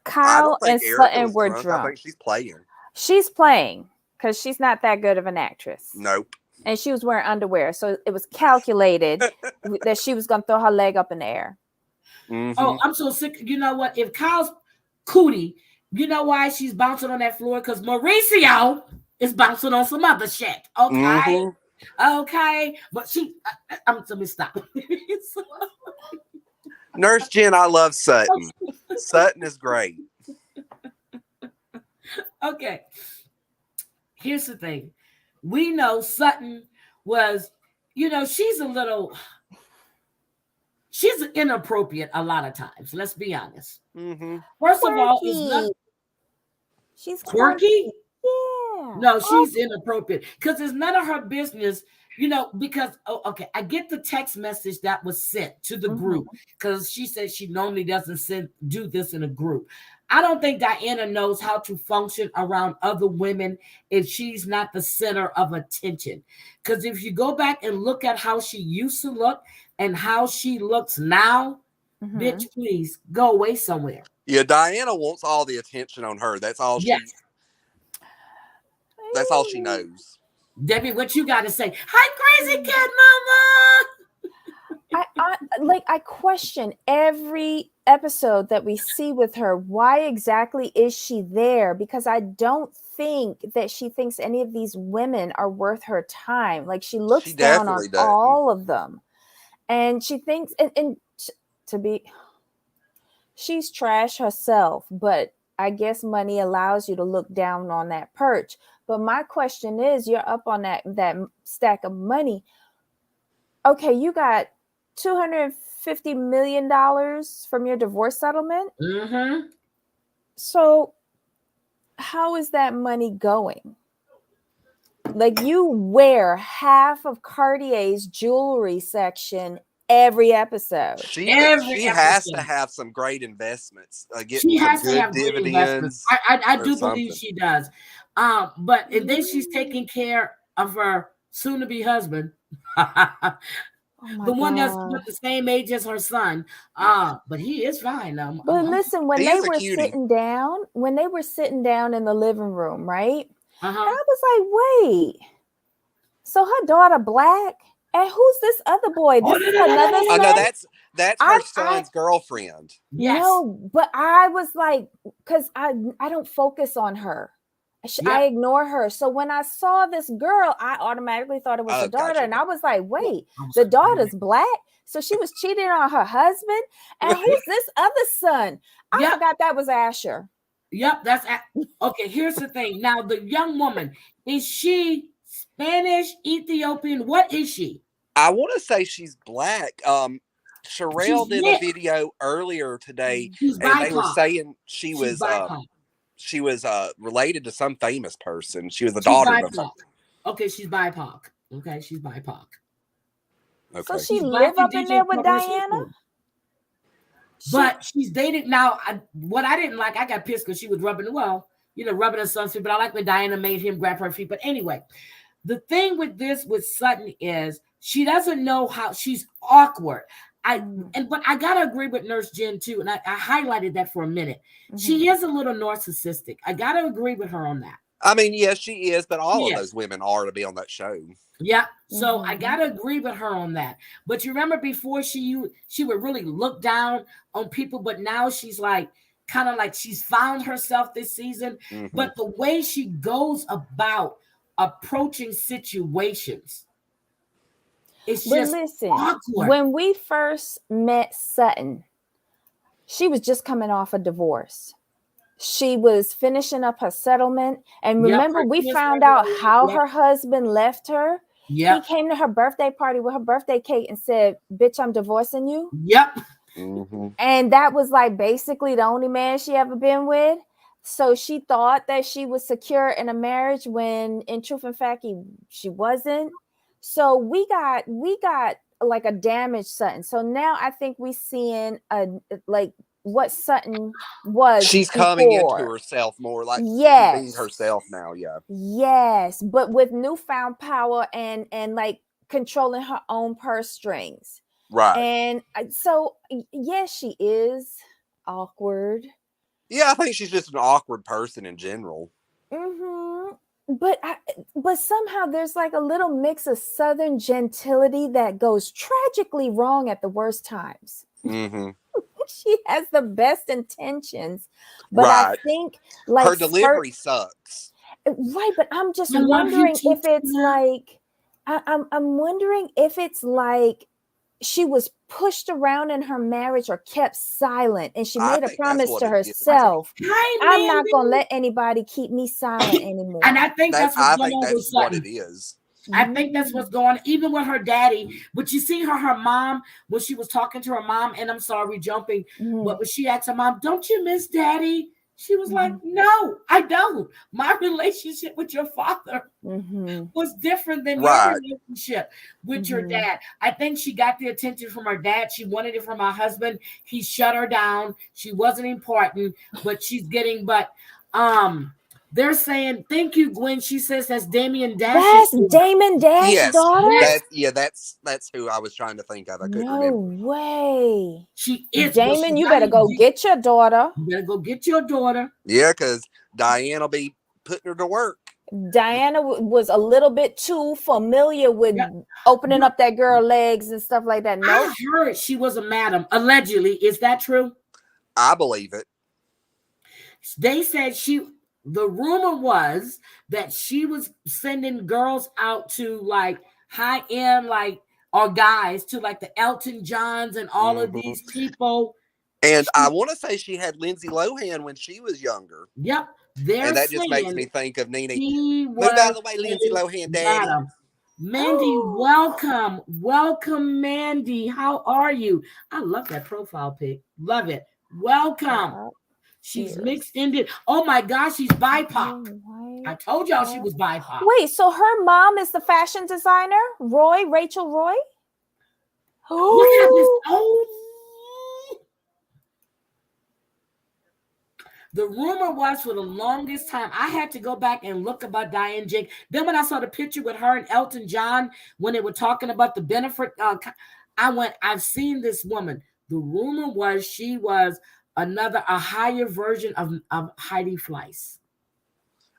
Kyle and Sutton were drunk. I think she's playing. She's playing because she's not that good of an actress. Nope. And she was wearing underwear, so it was calculated that she was going to throw her leg up in the air. Mm-hmm. Oh, I'm so sick. You know what? If Kyle's cootie, you know why she's bouncing on that floor? Because Mauricio is bouncing on some other shit. Okay. Mm-hmm. Okay. But let me stop. Nurse Jen, I love Sutton. Sutton is great. Okay. Here's the thing. We know Sutton was, she's inappropriate a lot of times. Let's be honest. Mm-hmm. First of all, She's Quirky? Yeah. No, she's inappropriate because it's none of her business, because, okay, I get the text message that was sent to the group because she said she normally doesn't do this in a group. I don't think Diana knows how to function around other women if she's not the center of attention. Because if you go back and look at how she used to look and how she looks now, bitch, please go away somewhere. Yeah, Diana wants all the attention on her. That's all That's all she knows. Debbie, what you got to say? Hi, crazy cat mama. I question every episode that we see with her. Why exactly is she there? Because I don't think that she thinks any of these women are worth her time. Like she looks down on all of them, and she thinks, and to be, she's trash herself. But I guess money allows you to look down on that perch. But my question is, you're up on that stack of money. Okay, you got $250 million from your divorce settlement. So how is that money going? Like you wear half of Cartier's jewelry section every episode. She has to have some great investments. She has to have good investments. I do believe she does. But and then she's taking care of her soon-to-be husband. The one that's the same age as her son. But he is fine. But listen, when they were sitting down in the living room, right? And I was like, wait, so her daughter black? And who's this other boy? This is another son? Oh, no, that's her son's girlfriend. Yes. No, but I was like, because I don't focus on her. I ignore her. So when I saw this girl, I automatically thought it was the daughter. Gotcha. And I was like, wait, the daughter's black? So she was cheating on her husband? And who's this other son? I forgot that was Asher. Yep, okay. Here's the thing. Now, the young woman, is she Spanish, Ethiopian? What is she? I want to say she's black. Sherelle did a video earlier today, and they were saying she was related to some famous person. She was the daughter of something. Okay, she's BIPOC. Okay, she's BIPOC. Okay. So she live up in there with Diana? But she's dated now. What I didn't like, I got pissed because she was rubbing her son's feet. But I like when Diana made him grab her feet. But anyway, the thing with Sutton is she doesn't know how she's awkward. But I gotta agree with Nurse Jen too, and I highlighted that for a minute. She is a little narcissistic. I gotta agree with her on that. I mean, yes, she is, but all of those women are to be on that show. Yeah, so I gotta agree with her on that. But you remember before she would really look down on people, but now she's like kind of like she's found herself this season. But the way she goes about approaching situations, it's just awkward. When we first met Sutton, she was just coming off a divorce. She was finishing up her settlement. And remember, we found out how her husband left her. He came to her birthday party with her birthday cake and said, bitch, I'm divorcing you. And that was like basically the only man she ever been with. So she thought that she was secure in a marriage when in truth and fact, she wasn't. So we got like a damaged Sutton. So now I think we seeing what Sutton was. She's coming into herself more, like being herself now. Yes, but with newfound power and like controlling her own purse strings. Right. And so yes, she is awkward. Yeah, I think she's just an awkward person in general. But somehow there's like a little mix of Southern gentility that goes tragically wrong at the worst times. She has the best intentions, but I think like her delivery sucks. Right, but I'm just wondering if it's like I'm wondering if it's like she was pushed around in her marriage or kept silent, and she made a promise to herself. I'm not gonna let anybody keep me silent anymore. And I think that's what's going on with what it is. I think that's what's going on, even with her daddy. But you see her mom, when she was talking to her mom, and I'm sorry, jumping, but when she asked her mom, don't you miss daddy? She was like, no, I don't. My relationship with your father was different than your relationship with your dad. I think she got the attention from her dad. She wanted it from her husband. He shut her down. She wasn't important, but she's getting, they're saying, thank you, Gwen. She says that's Damien Dash's. That's Damon Dash's daughter? That's who I was trying to think of. I couldn't No remember. way. She is. Damon, you better go get your daughter. You better go get your daughter. Yeah, because Diane will be putting her to work. Diana was a little bit too familiar with opening up that girl legs and stuff like that. No, I heard she was a madam, allegedly. Is that true? I believe it. They said the rumor was that she was sending girls out to like high end, or guys to like the Elton Johns and all of these people. And I want to say she had Lindsay Lohan when she was younger. Yep. And that just makes me think of Nene. Move out of the way, Lindsay Lohan, Daddy. Mandy, welcome. Welcome, Mandy. How are you? I love that profile pic. Love it. Welcome. She's mixed Indian. Oh my gosh, she's BIPOC. I told y'all she was BIPOC. Wait, so her mom is the fashion designer? Rachel Roy? Look at this. Oh. The rumor was for the longest time, I had to go back and look about Diane Jake. Then when I saw the picture with her and Elton John, when they were talking about the benefit, I went, I've seen this woman. The rumor was she was a higher version of Heidi Fleiss.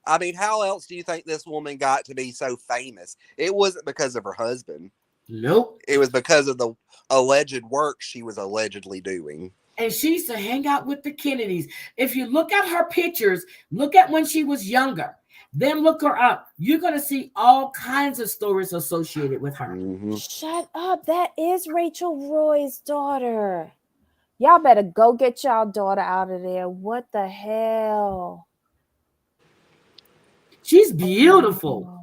I mean, how else do you think this woman got to be so famous? It wasn't because of her husband. Nope. It was because of the alleged work she was allegedly doing. And she used to hang out with the Kennedys. If you look at her pictures, look at when she was younger, then look her up. You're going to see all kinds of stories associated with her. Shut up. That is Rachel Roy's daughter. Y'all better go get y'all daughter out of there. What the hell? She's beautiful.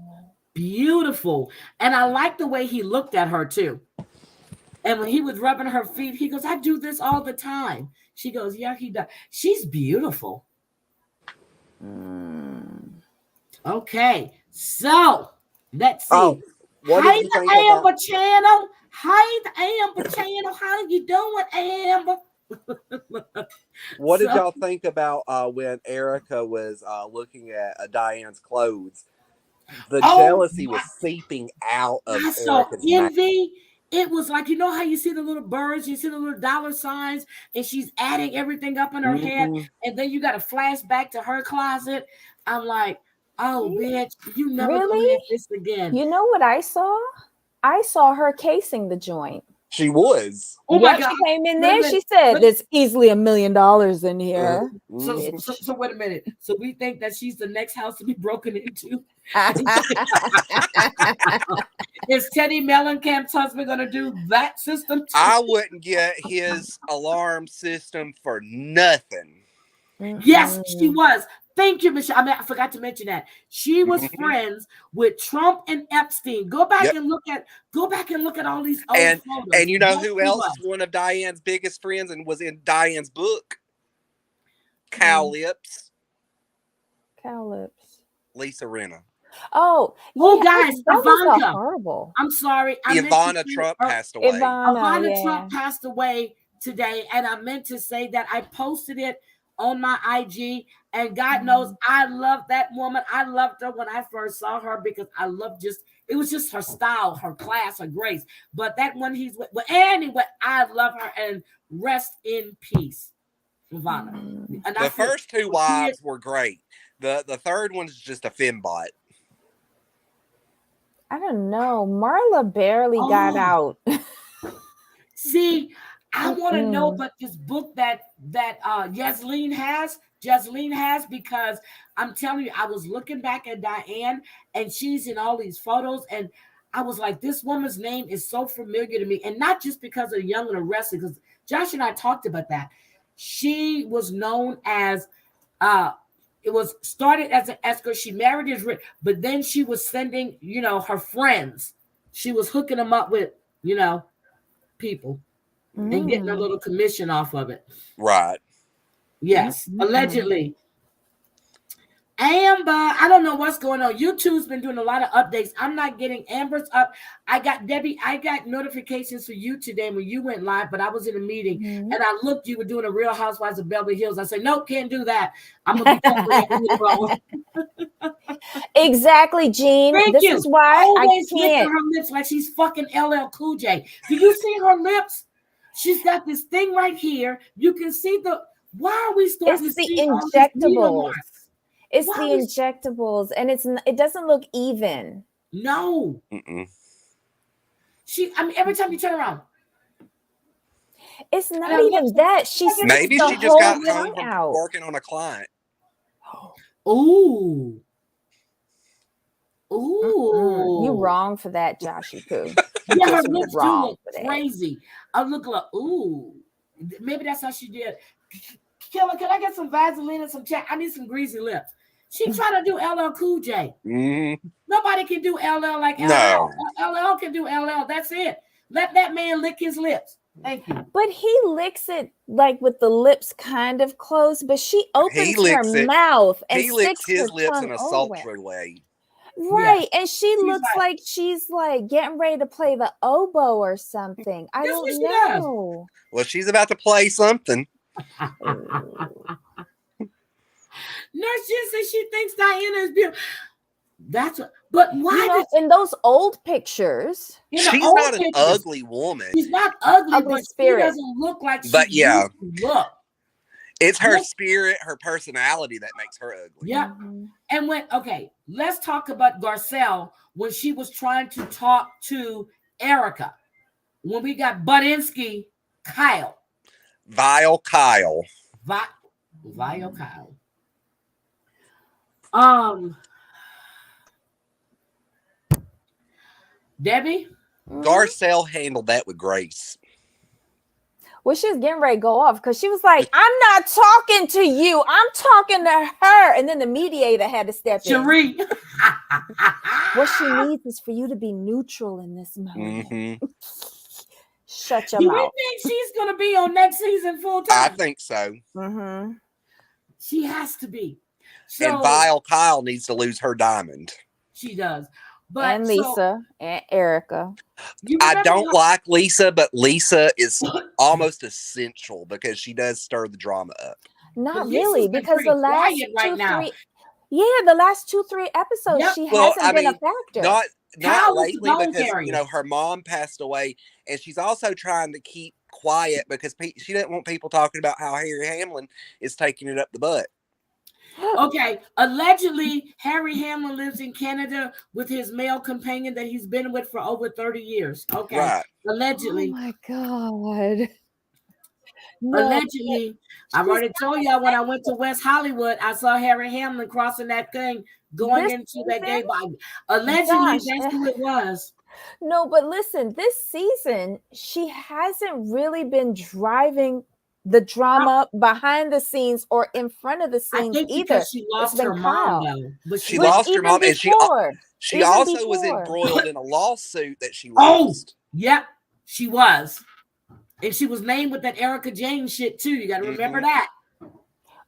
Beautiful. And I like the way he looked at her too. And when he was rubbing her feet, he goes, I do this all the time. She goes, yeah, he does. She's beautiful. Okay. So let's see. Oh, hi, the Amber channel. Hi, the Amber channel. How you doing, Amber? What did y'all think about when Erica was looking at Diane's clothes? The jealousy was seeping out of Erica's envy. It was like, you know how you see the little birds, you see the little dollar signs, and she's adding everything up in her head, and then you got to flash back to her closet. I'm like, oh, bitch, you never gonna have this again. You know what I saw? I saw her casing the joint. She was. Oh my God. She came in there. She said, there's easily $1 million in here. So wait a minute. So we think that she's the next house to be broken into? Is Teddy Mellencamp's husband going to do that system too? I wouldn't get his alarm system for nothing. Yes, she was. Thank you, Michelle. I forgot to mention that she was friends with Trump and Epstein. Go back and look at all these old photos. And you know who else is one of Diane's biggest friends and was in Diane's book? Cow Lips. Lisa Rinna. Oh, guys, Ivanka. Horrible. I'm sorry. Ivana Trump passed away. Ivana Trump passed away today, and I meant to say that I posted it on my IG, and God knows I love that woman. I loved her when I first saw her because I loved it was just her style, her class, her grace. But that one anyway, I love her, and rest in peace, Ivana. And the first two wives were great. The third one's just a fembot. I don't know. Marla barely got out. See, I want to know about this book that Jasleen has, because I'm telling you, I was looking back at Diane and she's in all these photos, and I was like, this woman's name is so familiar to me, and not just because of Young and Arrested, because Josh and I talked about that. She was known as it was started as an escort. She married his, but then she was sending, her friends. She was hooking them up with, people. And getting a little commission off of it. Right. Yes. Allegedly. Amber, I don't know what's going on. YouTube's been doing a lot of updates. I'm not getting Amber's up. I got Debbie. I got notifications for you today when you went live, but I was in a meeting and I looked. You were doing a Real Housewives of Beverly Hills. I said, nope, can't do that. I'm gonna be covering that. Exactly, Jean. Thank this you. is why Always I licking can't. her lips like she's fucking LL Cool J. Do you see her lips? She's got this thing right here. You can see the. Why are we starting It's to the see all these needle injectables. marks? It's Why the injectables, and it doesn't look even. No. I mean, every time you turn around. It's not even that. Maybe she just got home from working on a client. Ooh. Ooh. You wrong for that, Joshy Poo. Yeah, her lips do look crazy. I look like, ooh. Maybe that's how she did. Killer, can I get some Vaseline and some check? I need some greasy lips. She trying to do LL Cool J. Nobody can do LL like LL. No. LL can do LL. That's it. Let that man lick his lips. Thank you. But he licks it like with the lips kind of closed, but she opens her mouth and he licks sticks his her lips tongue in a over. sultry way. Right, and she looks like she's like getting ready to play the oboe or something. I don't know. Well, she's about to play something. Nurse just says she thinks Diana is beautiful. That's what. But why? In those old pictures, she's not an ugly woman. She's not ugly, but she doesn't look like she used to look. It's her spirit, her personality that makes her ugly. Yeah. And let's talk about Garcelle when she was trying to talk to Erica. When we got Budinsky, Kyle. Vile Kyle. Vile Kyle. Debbie? Garcelle handled that with grace. Well, she was getting ready to go off because she was like, I'm not talking to you. I'm talking to her. And then the mediator had to step in. What she needs is for you to be neutral in this moment. Shut your mouth. Do you think she's going to be on next season full time? I think so. She has to be. And Vile Kyle needs to lose her diamond. She does. And Lisa and Erica. I don't like Lisa, but Lisa is almost essential because she does stir the drama up. Not really, because the last the last 2-3 episodes, she hasn't been a factor. Not lately because her mom passed away, and she's also trying to keep quiet because she doesn't want people talking about how Harry Hamlin is taking it up the butt. Okay, allegedly, Harry Hamlin lives in Canada with his male companion that he's been with for over 30 years. Okay, right. Allegedly. Oh my God. No. Allegedly, I've already told y'all when I went to West Hollywood, I saw Harry Hamlin crossing that thing, going into that gay bar. Allegedly, that's who it was. No, but listen, this season, she hasn't really been driving the drama behind the scenes or in front of the scenes either. She lost her mom, though. But she lost her mom, and she also was embroiled in a lawsuit that she lost. Yep, she was. And she was named with that Erica Jane shit too. You got to remember that.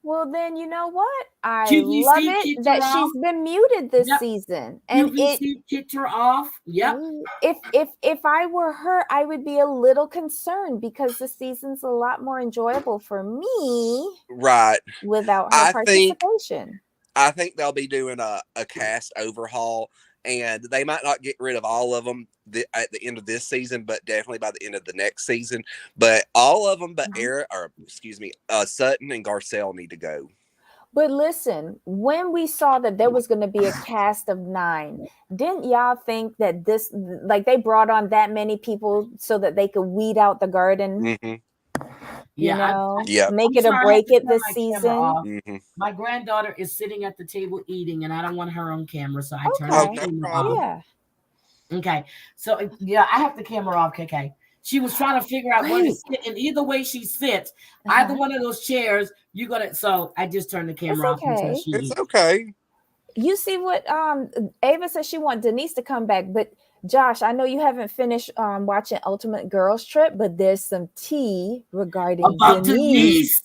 Well, then you know what? I love it that she's been muted this season, and it kicked her off. Yep. If I were her, I would be a little concerned because the season's a lot more enjoyable for me, right? Without her participation. I think they'll be doing a cast overhaul, and they might not get rid of all of them at the end of this season, but definitely by the end of the next season. But all of them, but Sutton and Garcelle need to go. But listen, when we saw that there was going to be a cast of 9, didn't y'all think that this, like, they brought on that many people so that they could weed out the garden? Make it or break it this season. My granddaughter is sitting at the table eating, and I don't want her on camera, so I turn the camera off. Okay, so I have the camera off. Okay, she was trying to figure out where to sit, and either way she sits, either one of those chairs, you're gonna. So I just turned the camera off. Until she it's okay. You see what Ava says? She wants Denise to come back, but Josh, I know you haven't finished watching Ultimate Girls Trip, but there's some tea regarding About Denise. Denise.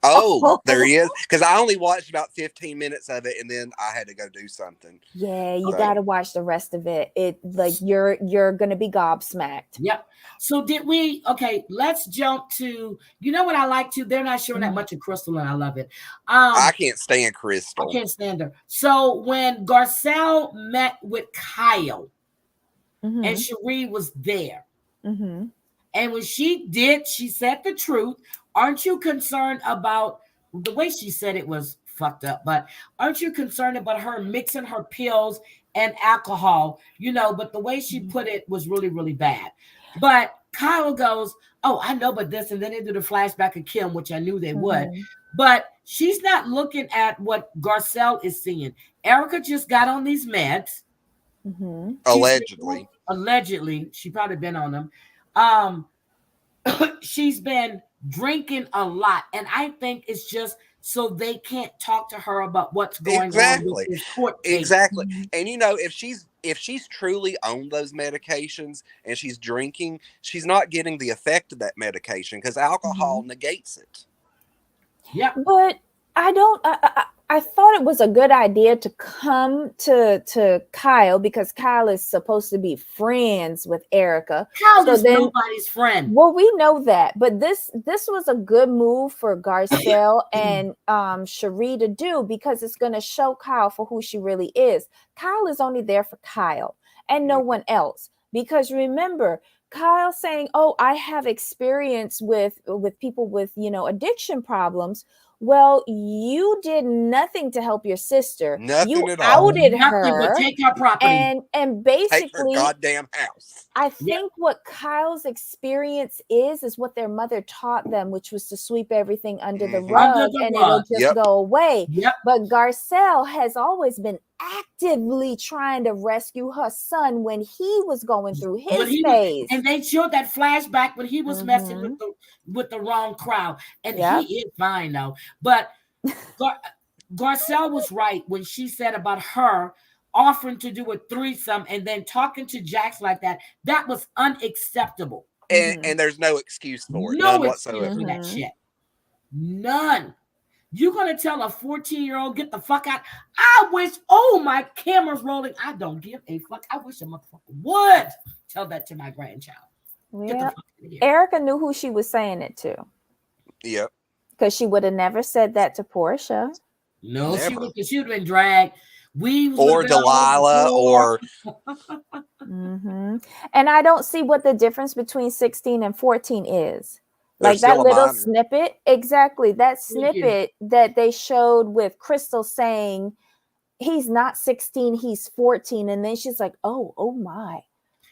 Oh, there he is. Because I only watched about 15 minutes of it, and then I had to go do something. Yeah, you So- got to watch the rest of it. It like you're gonna be gobsmacked. Yep. So did we? Okay, let's jump to. You know what I like to? They're not showing that much of Crystal, and I love it. I can't stand Crystal. I can't stand her. So when Garcelle met with Kyle, and Cherie was there, and when she did, she said the truth. Aren't you concerned about the way she said it was fucked up? But aren't you concerned about her mixing her pills and alcohol? You know, but the way she put it was really, really bad. But Kyle goes, "Oh, I know, but this," and then they do the flashback of Kim, which I knew they would. But she's not looking at what Garcelle is seeing. Erica just got on these meds. Allegedly, she probably been on them. She's been drinking a lot, and I think it's just so they can't talk to her about what's going on with this court case. Exactly. And you know, if she's truly on those medications and she's drinking, she's not getting the effect of that medication because alcohol negates it. Yeah, but I thought it was a good idea to come to Kyle because Kyle is supposed to be friends with Erica. Kyle is nobody's friend. Well, we know that, but this was a good move for Garcelle and Cherie to do because it's going to show Kyle for who she really is. Kyle is only there for Kyle and no one else. Because remember, Kyle saying, "Oh, I have experience with people with, addiction problems." Well, you did nothing to help your sister. Nothing you at all. outed Nothing her. but take her property. And basically take her goddamn house. I think what Kyle's experience is what their mother taught them, which was to sweep everything under the rug and it'll just go away. But Garcelle has always been actively trying to rescue her son when he was going through his phase. And they showed that flashback when he was messing with the wrong crowd. And he is fine though. But Garcelle was right when she said about her offering to do a threesome and then talking to Jax like that. That was unacceptable. And there's no excuse for it. No None excuse whatsoever. for that shit. None. You're going to tell a 14-year-old, get the fuck out. I wish, my camera's rolling. I don't give a fuck. I wish a motherfucker would tell that to my grandchild. Yeah. Erica knew who she was saying it to. Yep. Because she would have never said that to Portia. No, she would have been dragged. Or Delilah or And I don't see what the difference between 16 and 14 is. Like that little snippet, exactly. That snippet that they showed with Crystal saying he's not 16, he's 14, and then she's like, "Oh my."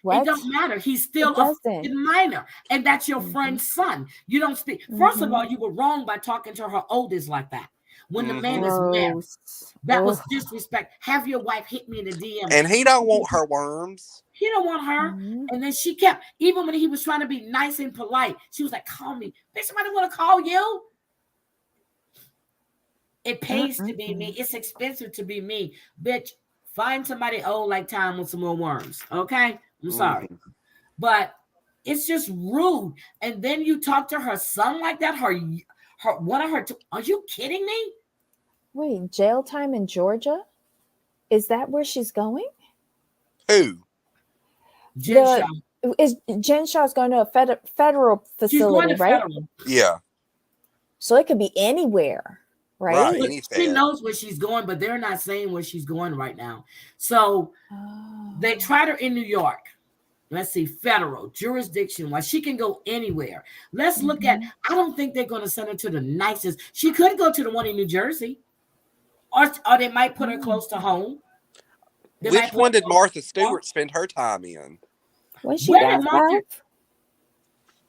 What? It don't matter. He's still a minor, and that's your friend's son. You don't speak. First of all, you were wrong by talking to her oldest like that. When the man is married, that was disrespect. Have your wife hit me in the DM. And he don't want her worms. He don't want her. And then she kept, even when he was trying to be nice and polite, she was like, "Call me." Bitch, somebody want to call you? It pays to be me. It's expensive to be me. Bitch, find somebody old like Tom with some more worms. Okay? I'm sorry. But it's just rude. And then you talk to her son like that. Her one of her. Are you kidding me? Wait, jail time in Georgia? Is that where she's going? Who? Jen Shah. Is Jen Shah's going to a federal facility, she's going to right? Federal. Yeah. So it could be anywhere, right? She knows where she's going, but they're not saying where she's going right now. So they tried her in New York. Let's see, federal jurisdiction. Why she can go anywhere. Let's look at. I don't think they're going to send her to the nicest. She could go to the one in New Jersey, or they might put her close to home. Which one did Martha Stewart spend her time in? Was she down south?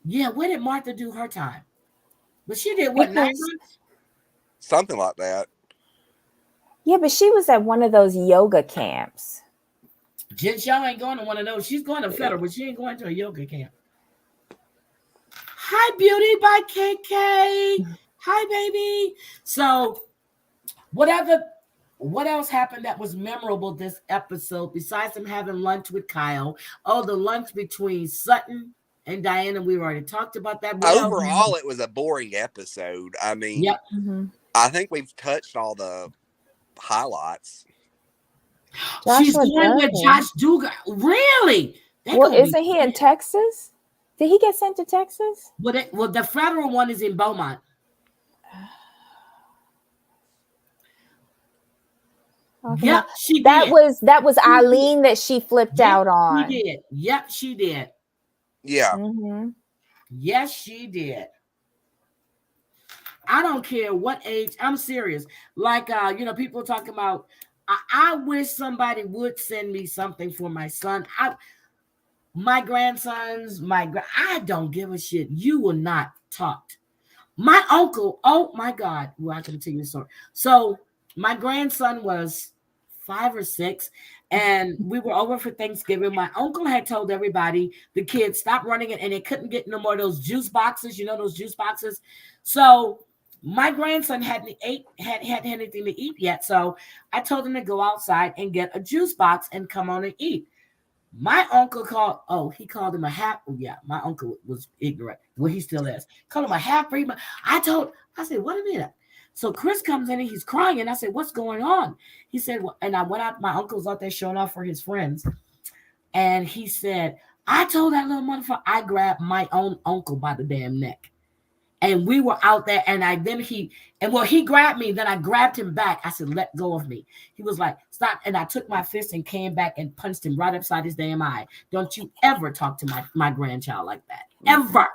Yeah, where did Martha do her time? But she did what, 9 months? Something like that. Yeah, but she was at one of those yoga camps. Jen Shah ain't going to one of those. She's going to federal, but she ain't going to a yoga camp. Hi, Beauty by KK. Hi, baby. So, whatever What else happened that was memorable this episode besides them having lunch with Kyle? Oh, the lunch between Sutton and Diana. We already talked about that. What else? Overall, it was a boring episode. I mean, Yep. I think we've touched all the highlights. She's Joshua going with Duggan. Josh Dugan. Really? That Well, gonna be isn't he in Texas? Did he get sent to Texas? well, the federal one is in Beaumont. Okay. Yep, she That did. was Eileen that she flipped Yep, out on. She did. Yep, she did. Yeah. Mm-hmm. Yes, she did. I don't care what age. I'm serious. Like people talking about. I wish somebody would send me something for my son. My grandsons, I don't give a shit. You will not talk. My uncle, oh my God. Well, I can tell you a story. So my grandson was 5 or 6, and we were over for Thanksgiving. My uncle had told everybody, the kids, stop running it, and they couldn't get no more of those juice boxes. You know those juice boxes? So my grandson hadn't had anything to eat yet. So I told him to go outside and get a juice box and come on and eat. My uncle he called him a half. Oh, yeah, my uncle was ignorant. Well, he still is. Called him a half-breed. I said, what a minute. So Chris comes in and he's crying. And I said, what's going on? He said, well, and I went out, my uncle's out there showing off for his friends. And he said, I told that little motherfucker, I grabbed my own uncle by the damn neck. And we were out there, and he grabbed me, then I grabbed him back. I said, let go of me. He was like, stop. And I took my fist and came back and punched him right upside his damn eye. Don't you ever talk to my grandchild like that. Ever.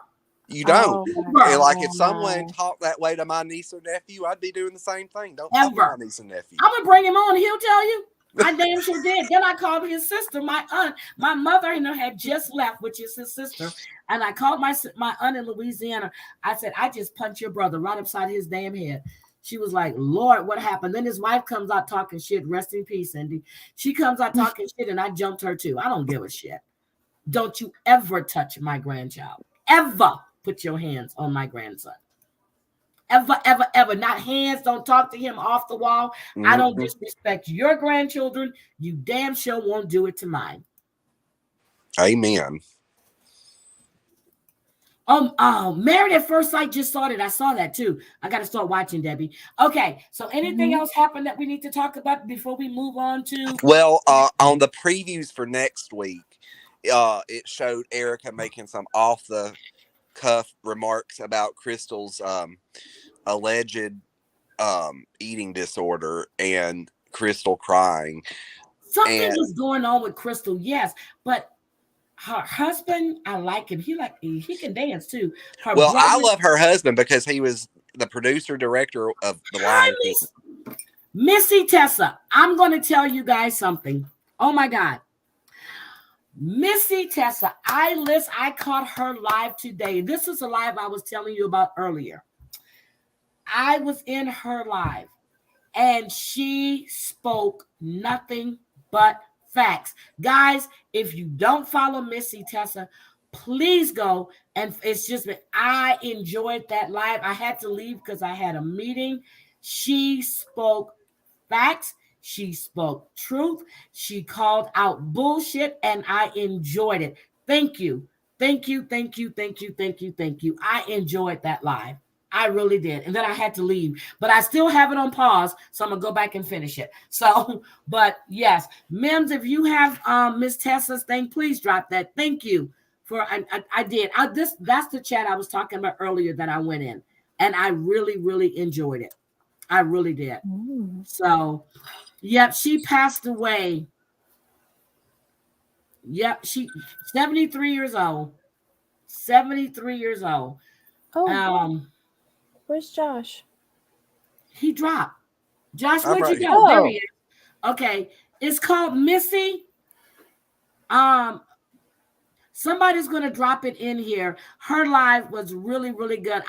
You don't. Ever. Like if someone talked that way to my niece or nephew, I'd be doing the same thing. Don't talk to my niece and nephew. I'm going to bring him on. He'll tell you. I damn sure did. Then I called his sister, my aunt. My mother had just left, which is his sister. And I called my aunt in Louisiana. I said, I just punched your brother right upside his damn head. She was like, Lord, what happened? Then his wife comes out talking shit. Rest in peace, Cindy. She comes out talking shit, and I jumped her too. I don't give a shit. Don't you ever touch my grandchild. Ever put your hands on my grandson. Ever, ever, ever. Not hands. Don't talk to him off the wall. Mm-hmm. I don't disrespect your grandchildren. You damn sure won't do it to mine. Amen. Married at First Sight just started. I saw that too. I got to start watching, Debbie. Okay, so anything else happened that we need to talk about before we move on to? Well, on the previews for next week, it showed Erica making some off-the-cuff remarks about Crystal's alleged eating disorder and Crystal crying. Something was going on with Crystal, yes, but her husband, I like him. He can dance too. I love her husband because he was the producer director of The Lion King. Missy Tessa, I'm going to tell you guys something. Oh my God. Missy Tessa, I caught her live today. This is a live I was telling you about earlier. I was in her live and she spoke nothing but facts. Guys, if you don't follow Missy Tessa, please go. And it's just been, I enjoyed that live. I had to leave because I had a meeting. She spoke facts. She spoke truth. She called out bullshit, and I enjoyed it. Thank you. Thank you. Thank you. Thank you. Thank you. Thank you. I enjoyed that live. I really did. And then I had to leave, but I still have it on pause. So I'm going to go back and finish it. So, but yes, Mims, if you have Miss Tessa's thing, please drop that. Thank you for, I did. That's the chat I was talking about earlier that I went in, and I really, really enjoyed it. I really did. So, yep, she passed away. Yep, she 73 years old. 73 years old. Oh, where's Josh? He dropped. Josh, where'd you go? There he is. Okay, it's called Missy. Somebody's going to drop it in here. Her live was really, really good.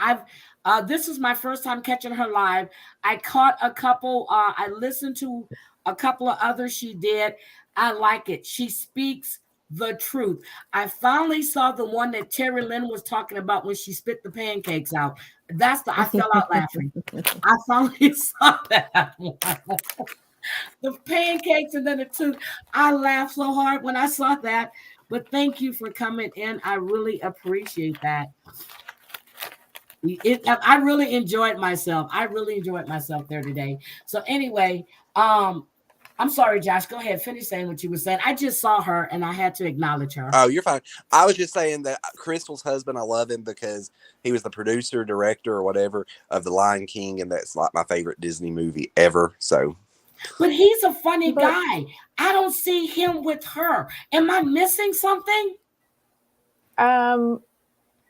This is my first time catching her live. I caught a couple. I listened to a couple of others she did. I like it. She speaks the truth. I finally saw the one that Terry Lynn was talking about when she spit the pancakes out. I fell out laughing. I finally saw that one. The pancakes and then the tooth. I laughed so hard when I saw that. But thank you for coming in. I really appreciate that. I really enjoyed myself. I really enjoyed myself there today. So anyway, I'm sorry, Josh. Go ahead. Finish saying what you were saying. I just saw her and I had to acknowledge her. Oh, you're fine. I was just saying that Crystal's husband, I love him because he was the producer, director, or whatever of The Lion King, and that's like my favorite Disney movie ever. So, but he's a funny guy. I don't see him with her. Am I missing something? I'm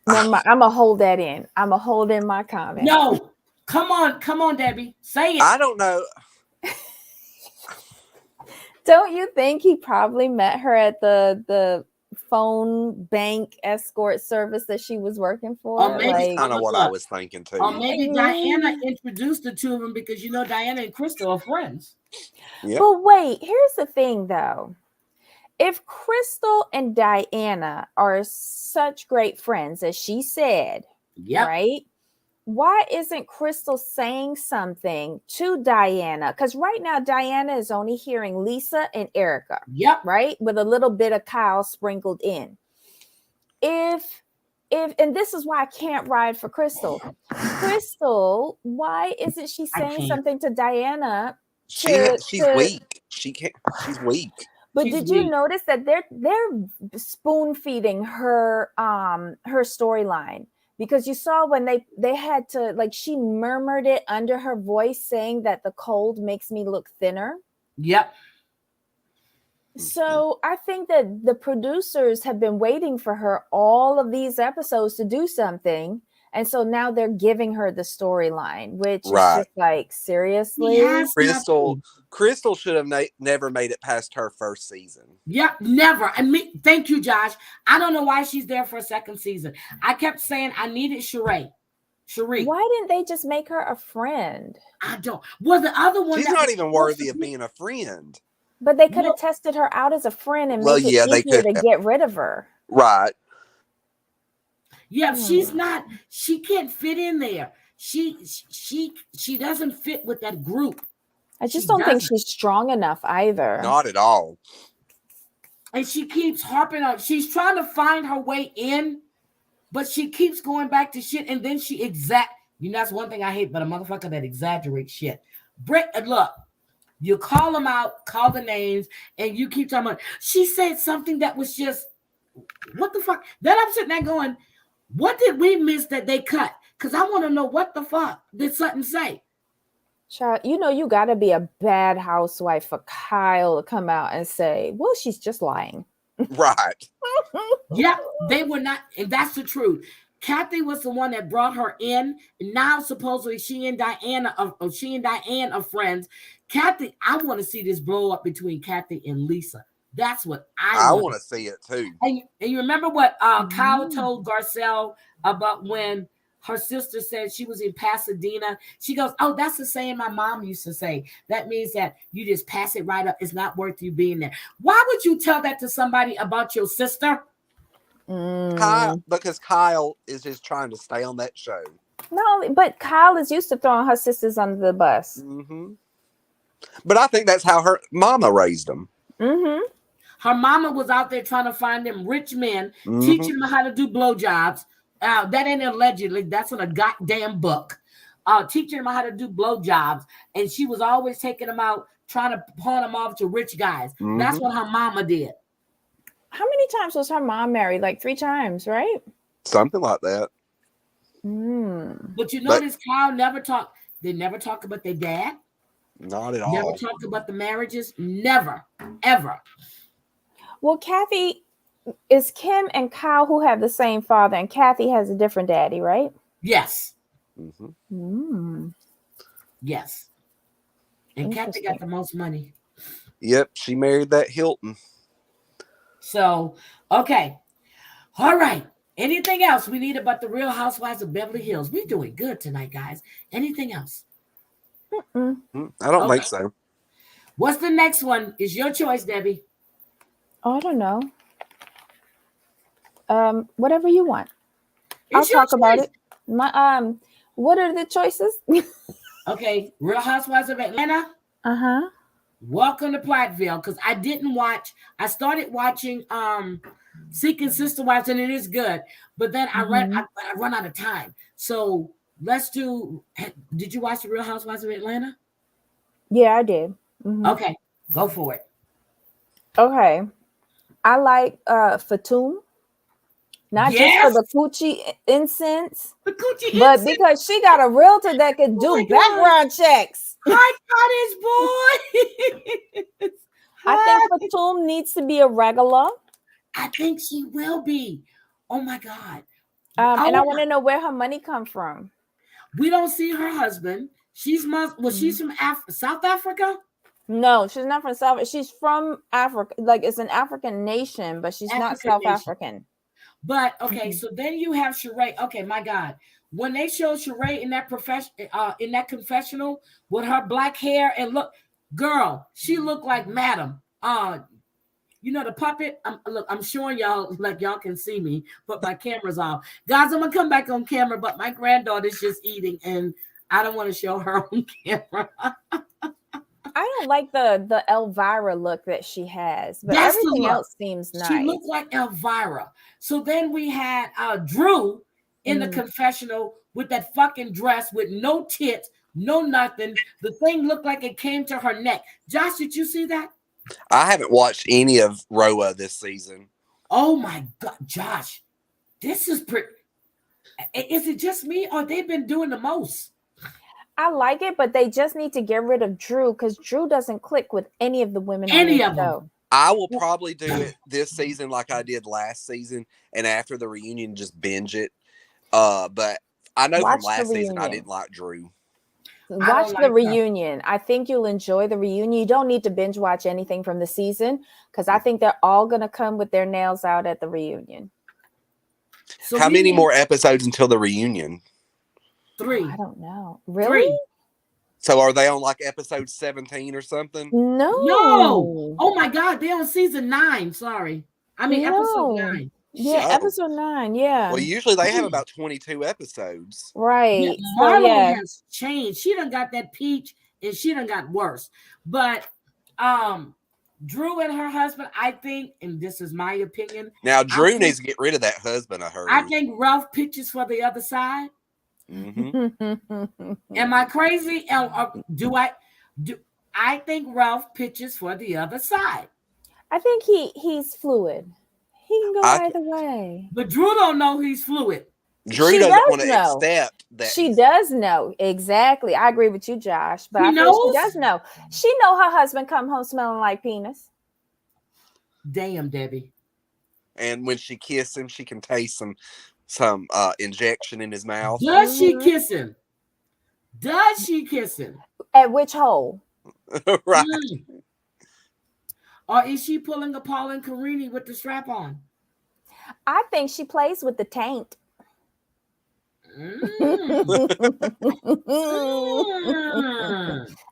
gonna hold that in. I'm gonna hold in my comment. No, come on, Debbie, say it. I don't know. Don't you think he probably met her at the phone bank escort service that she was working for? Or maybe That's kind of what I was thinking too. Or maybe Diana introduced the two of them because Diana and Crystal are friends. Yep. But wait, here's the thing though. If Crystal and Diana are such great friends, as she said, right? Why isn't Crystal saying something to Diana? Because right now, Diana is only hearing Lisa and Erica. Yep. Right? With a little bit of Kyle sprinkled in. If and this is why I can't ride for Crystal. Crystal, why isn't she saying something to Diana? She's weak. She's weak. But did you notice that they're spoon feeding her her storyline? Because you saw when they had to, like, she murmured it under her voice saying that the cold makes me look thinner. Yep. So I think that the producers have been waiting for her all of these episodes to do something. And so now they're giving her the storyline, which is just like, seriously? Crystal should have never made it past her first season. Yeah, never. Thank you, Josh. I don't know why she's there for a second season. I kept saying I needed Sheree. Why didn't they just make her a friend? I don't. Well, the other one. She's not even worthy of being a friend. But they could have tested her out as a friend and made it easier to get rid of her. Right. Yeah, she's not. She can't fit in there. She doesn't fit with that group. I just don't think she's strong enough either. Not at all. And she keeps harping on. She's trying to find her way in, but she keeps going back to shit. And then that's one thing I hate, but a motherfucker that exaggerates shit. Look, you call them out, call the names, and you keep talking about. She said something that was just, what the fuck? Then I'm sitting there going, what did we miss that they cut? Because I want to know what the fuck did Sutton say? Child, you got to be a bad housewife for Kyle to come out and say, well, she's just lying. Right. Yeah, they were not. And that's the truth. Kathy was the one that brought her in. And now, supposedly, she and Diane are friends. Kathy, I want to see this blow up between Kathy and Lisa. That's what I want to see it too. And you remember what Kyle told Garcelle about when her sister said she was in Pasadena? She goes, oh, that's the saying my mom used to say. That means that you just pass it right up. It's not worth you being there. Why would you tell that to somebody about your sister? Because Kyle is just trying to stay on that show. No, but Kyle is used to throwing her sisters under the bus. Mm-hmm. But I think that's how her mama raised them. Mm-hmm. Her mama was out there trying to find them rich men, teaching them how to do blowjobs. That ain't allegedly. That's in a goddamn book. Teaching them how to do blowjobs. And she was always taking them out, trying to pawn them off to rich guys. Mm-hmm. That's what her mama did. How many times was her mom married? Like 3 times, right? Something like that. But notice Kyle never talked. They never talk about their dad. Not at all. Never talked about the marriages. Never, ever. Well, Kathy, is Kim and Kyle who have the same father, and Kathy has a different daddy, right? Yes. Mm-hmm. Yes. And Kathy got the most money. Yep, she married that Hilton. So, okay. All right. Anything else we need about the Real Housewives of Beverly Hills? We're doing good tonight, guys. Anything else? I don't think so. What's the next one? Is your choice, Debbie. Oh, I don't know. Whatever you want. I'll talk about it. What are the choices? Okay. Real Housewives of Atlanta. Welcome to Platteville, because I didn't watch. I started watching Seeking Sister Wives, and it is good. But then I run out of time. So let's do. Did you watch the Real Housewives of Atlanta? Yeah, I did. Okay, go for it. Okay, I like Fatum. Not just for the coochie incense, but because she got a realtor that could do background checks. Hi, Cottage boy. I think Fatum needs to be a regular. I think she will be. Oh my God. And I want to know where her money come from. We don't see her husband. She's she's from South Africa? No, she's not from South. She's from Africa. Like, it's an African nation, but she's not South African. But okay, so then you have Sheree. Okay, my God, when they showed Sheree in that in that confessional with her black hair, and look, girl, she looked like Madam. You know the puppet. I'm showing y'all like y'all can see me, but my camera's off. Guys, I'm gonna come back on camera, but my granddaughter's just eating, and I don't want to show her on camera. I don't like the Elvira look that she has, but everything else seems nice. She looked like Elvira. So then we had Drew in the confessional with that fucking dress with no tits, no nothing. The thing looked like it came to her neck. Josh, did you see that? I haven't watched any of RHOBH this season. Oh my God, Josh, this is pretty. Is it just me, or they've been doing the most? I like it, but they just need to get rid of Drew, because Drew doesn't click with any of the women. Any of them. I will probably do it this season like I did last season, and after the reunion, just binge it. But I know from last season I didn't like Drew. Watch the reunion. I think you'll enjoy the reunion. You don't need to binge watch anything from the season, because I think they're all going to come with their nails out at the reunion. So how many more episodes until the reunion? 3. I don't know. Really? 3. So are they on like episode 17 or something? No. Oh my God, they're on season 9. Sorry. I mean, episode 9. Yeah, episode 9. Yeah. Well, usually they have about 22 episodes. Right. Yeah, Marlo has changed. She done got that peach, and she done got worse. But Drew and her husband, I think, and this is my opinion. Now, Drew needs to get rid of that husband of hers. I think Ralph pitches for the other side. Mm-hmm. Am I crazy? I think Ralph pitches for the other side. I think he's fluid. He can go either way. But Drew don't know he's fluid. Drew doesn't want to accept that. She does know. Exactly. I agree with you, Josh. But I feel she does know. She know her husband come home smelling like penis. Damn, Debbie. And when she kisses him, she can taste some injection in his mouth. Does she kiss him? Does she kiss him? At which hole? Right. Or is she pulling a Paul and Carini with the strap on? I think she plays with the taint.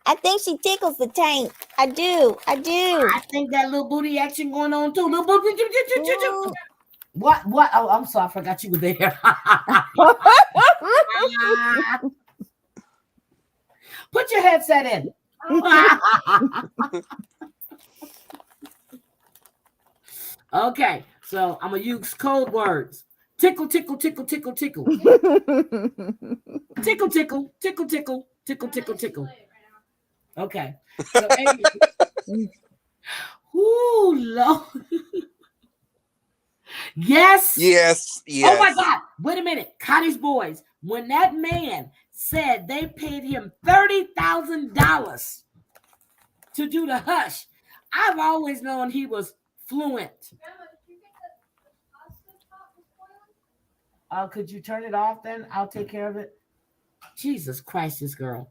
I think she tickles the taint. I do. I think that little booty action going on too. Little booty. What? Oh, I'm sorry. I forgot you were there. Put your headset in. Okay, so I'm gonna use code words. Tickle, tickle, tickle, tickle, tickle. Tickle, tickle, tickle, tickle, tickle, tickle, tickle. Okay. So, ooh, Lord. Yes. Oh my God. Wait a minute. Cottage Boys. When that man said they paid him $30,000 to do the hush, I've always known he was fluent. Could you turn it off then? I'll take care of it. Jesus Christ, this girl.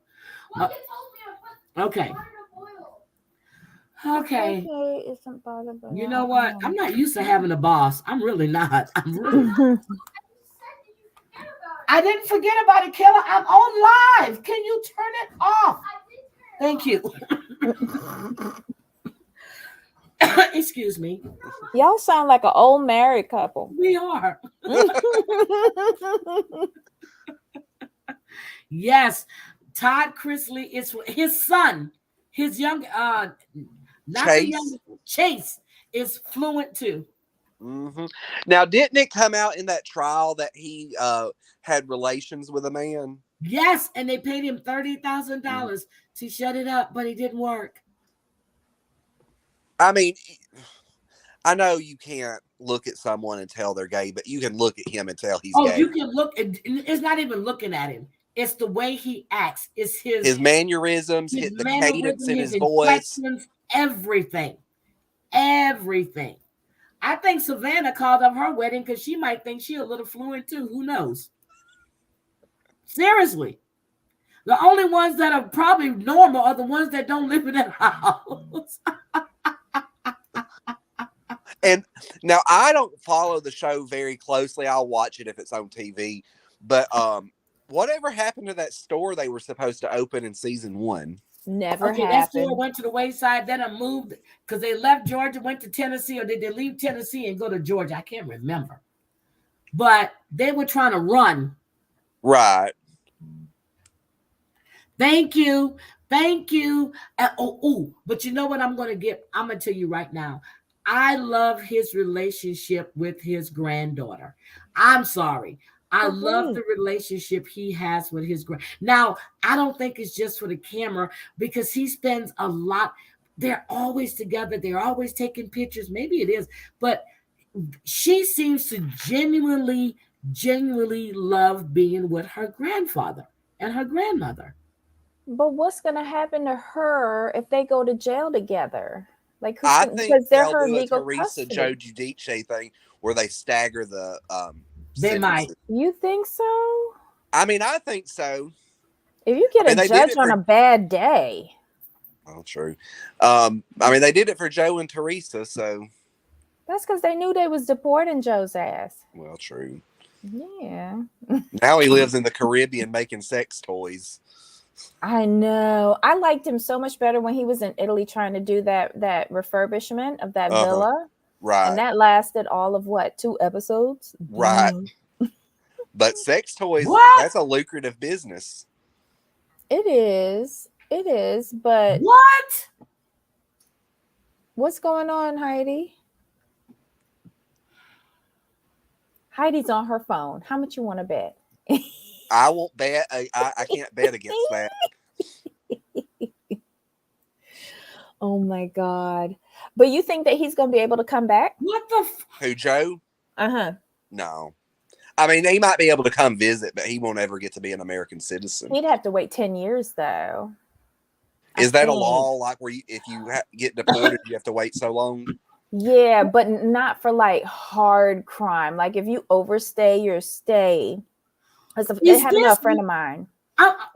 Okay. You know what? I'm not used to having a boss. I'm really not. I didn't forget about it, Killer. I'm on live. Can you turn it off? Thank you. Excuse me. Y'all sound like an old married couple. We are. Yes. Todd Chrisley is his son His young, not the Chase. young Chase is fluent too. Mm-hmm. Now, didn't it come out in that trial that he had relations with a man? Yes, and they paid him $30,000 Mm-hmm. to shut it up, but it didn't work. I mean, I know you can't look at someone and tell they're gay, but you can look at him and tell he's Oh, gay. you can look. It's not even looking at him. It's the way he acts. It's his mannerisms, the cadence in his voice, everything. Everything. I think Savannah called up her wedding because she might think she's a little fluent too. Who knows? Seriously. The only ones that are probably normal are the ones that don't live in that house. And now I don't follow the show very closely. I'll watch it if it's on TV. But whatever happened to that store they were supposed to open in season 1? Never happened. That store went to the wayside, then I moved because they left Georgia, went to Tennessee, or did they leave Tennessee and go to Georgia? I can't remember. But they were trying to run. Right. Thank you. Thank you. But you know what I'm going to tell you right now. I love his relationship with his granddaughter. I'm sorry. I love the relationship he has with his Now, I don't think it's just for the camera because he spends a lot. They're always together. They're always taking pictures. Maybe it is, but she seems to genuinely love being with her grandfather and her grandmother. But what's going to happen to her if they go to jail together? Like, I think because they're her do a legal Teresa custody. Joe Giudice thing where they stagger the they might. You think so? I mean, I think so. If you get a judge on a bad day. Oh, true. I mean, they did it for Joe and Teresa, so that's because they knew they was deporting Joe's ass. Well, true. Yeah. Now he lives in the Caribbean making sex toys. I know. I liked him so much better when he was in Italy trying to do that refurbishment of that villa. Right. And that lasted all of 2 episodes? Right. But sex toys, that's a lucrative business. It is. It is. But what's going on, Heidi? Heidi's on her phone. How much you want to bet? I won't bet. I can't bet against that. Oh my God. But you think that he's going to be able to come back? What the? Who, Joe? Uh-huh. No. I mean, he might be able to come visit, but he won't ever get to be an American citizen. He'd have to wait 10 years, though. Is that a law, like where if you get deported, you have to wait so long? Yeah, but not for like hard crime. Like if you overstay your stay. It happened to a friend of mine.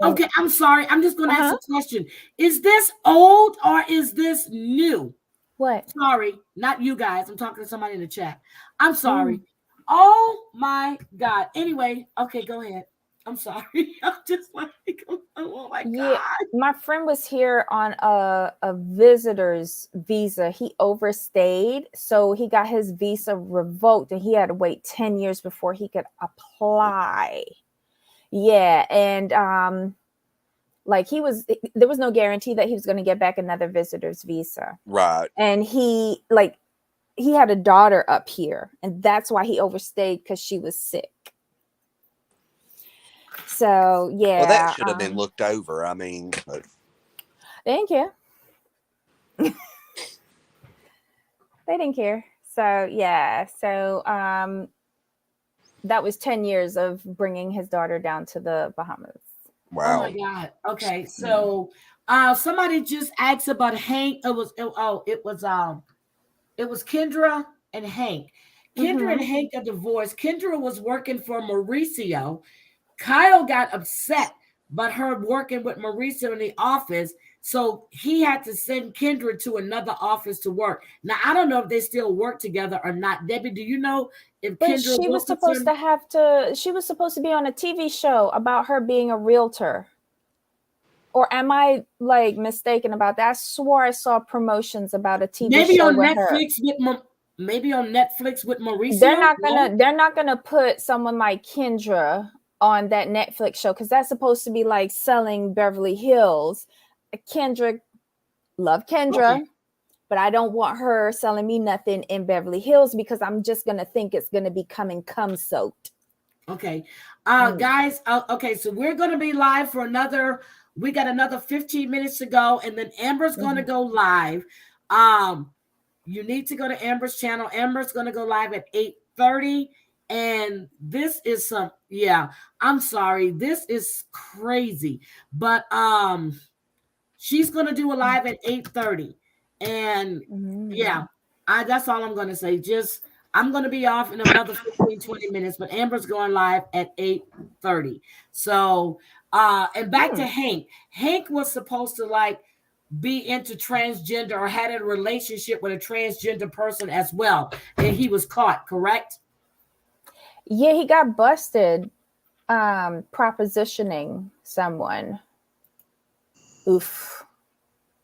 Okay, I'm sorry. I'm just going to ask a question. Is this old or is this new? What? Sorry, not you guys. I'm talking to somebody in the chat. I'm sorry. Oh my God. Anyway, okay, go ahead. I'm sorry. I'm just like, oh my God. Yeah, my friend was here on a visitor's visa. He overstayed, so he got his visa revoked, and he had to wait 10 years before he could apply. Yeah, and like there was no guarantee that he was going to get back another visitor's visa. Right. And he had a daughter up here, and that's why he overstayed, because she was sick. So yeah. Well, that should have been looked over. I mean, but... they didn't care. They didn't care. So yeah. So that was 10 years of bringing his daughter down to the Bahamas. Wow. Oh my God. Okay. So somebody just asked about Hank. It was Kendra and Hank. Kendra and Hank are divorced. Kendra was working for Mauricio. Kyle got upset about her working with Mauricio in the office, so he had to send Kendra to another office to work. Now, I don't know if they still work together or not. Debbie, do you know if Kendra she was supposed to be on a TV show about her being a realtor? Or am I like mistaken about that? I swore I saw promotions about a TV show with her. Maybe on Netflix with Mauricio. They're not gonna put someone like Kendra on that Netflix show, because that's supposed to be like selling Beverly Hills. Kendra Love Kendra. Okay. But I don't want her selling me nothing in Beverly Hills because I'm just going to think it's going to be coming cum soaked. Okay. Guys, okay, so we're going to be live for we got another 15 minutes to go, and then Amber's going to go live. You need to go to Amber's channel. Amber's going to go live at 8:30. And this is I'm sorry. This is crazy. But she's going to do a live at 8:30. And that's all I'm going to say. I'm going to be off in another 15-20 minutes, but Amber's going live at 8:30. So and back to Hank. Hank was supposed to be into transgender or had a relationship with a transgender person as well, and he was caught, correct? Yeah, he got busted propositioning someone. Oof.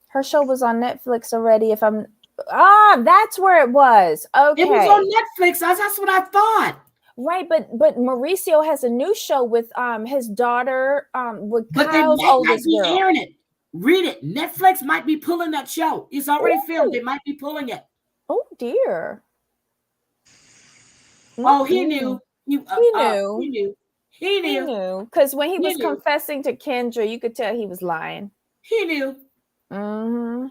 Her show was on Netflix already. That's where it was. Okay. It was on Netflix. That's what I thought. Right, but Mauricio has a new show with his daughter, with but Kyle's oldest girl. Airing it. Read it. Netflix might be pulling that show. It's already filmed. They might be pulling it. Oh dear. Oh, he knew. He knew. Because when he was confessing to Kendra, you could tell he was lying. He knew. Mm-hmm.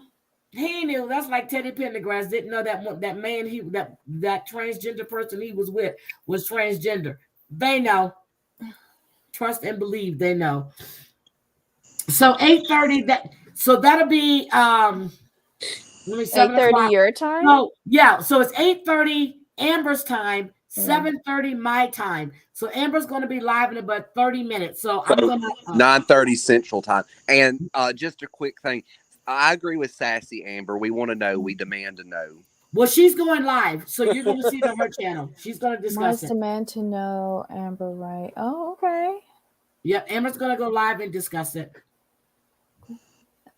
He knew. That's like Teddy Pendergrass didn't know that man that transgender person he was with was transgender. They know. Trust and believe they know. So 8:30. So that'll be 8:30 your time. No, yeah. So it's 8:30 Amber's time. 7:30 my time. So Amber's going to be live in about 30 minutes. So I'm going to 9:30 Central Time. And just a quick thing. I agree with Sassy Amber. We want to know. We demand to know. Well, she's going live, so you're going to see it on her channel. She's going to discuss it. Demand to know, Amber, right? Oh, okay. Yeah, Amber's going to go live and discuss it. Aww.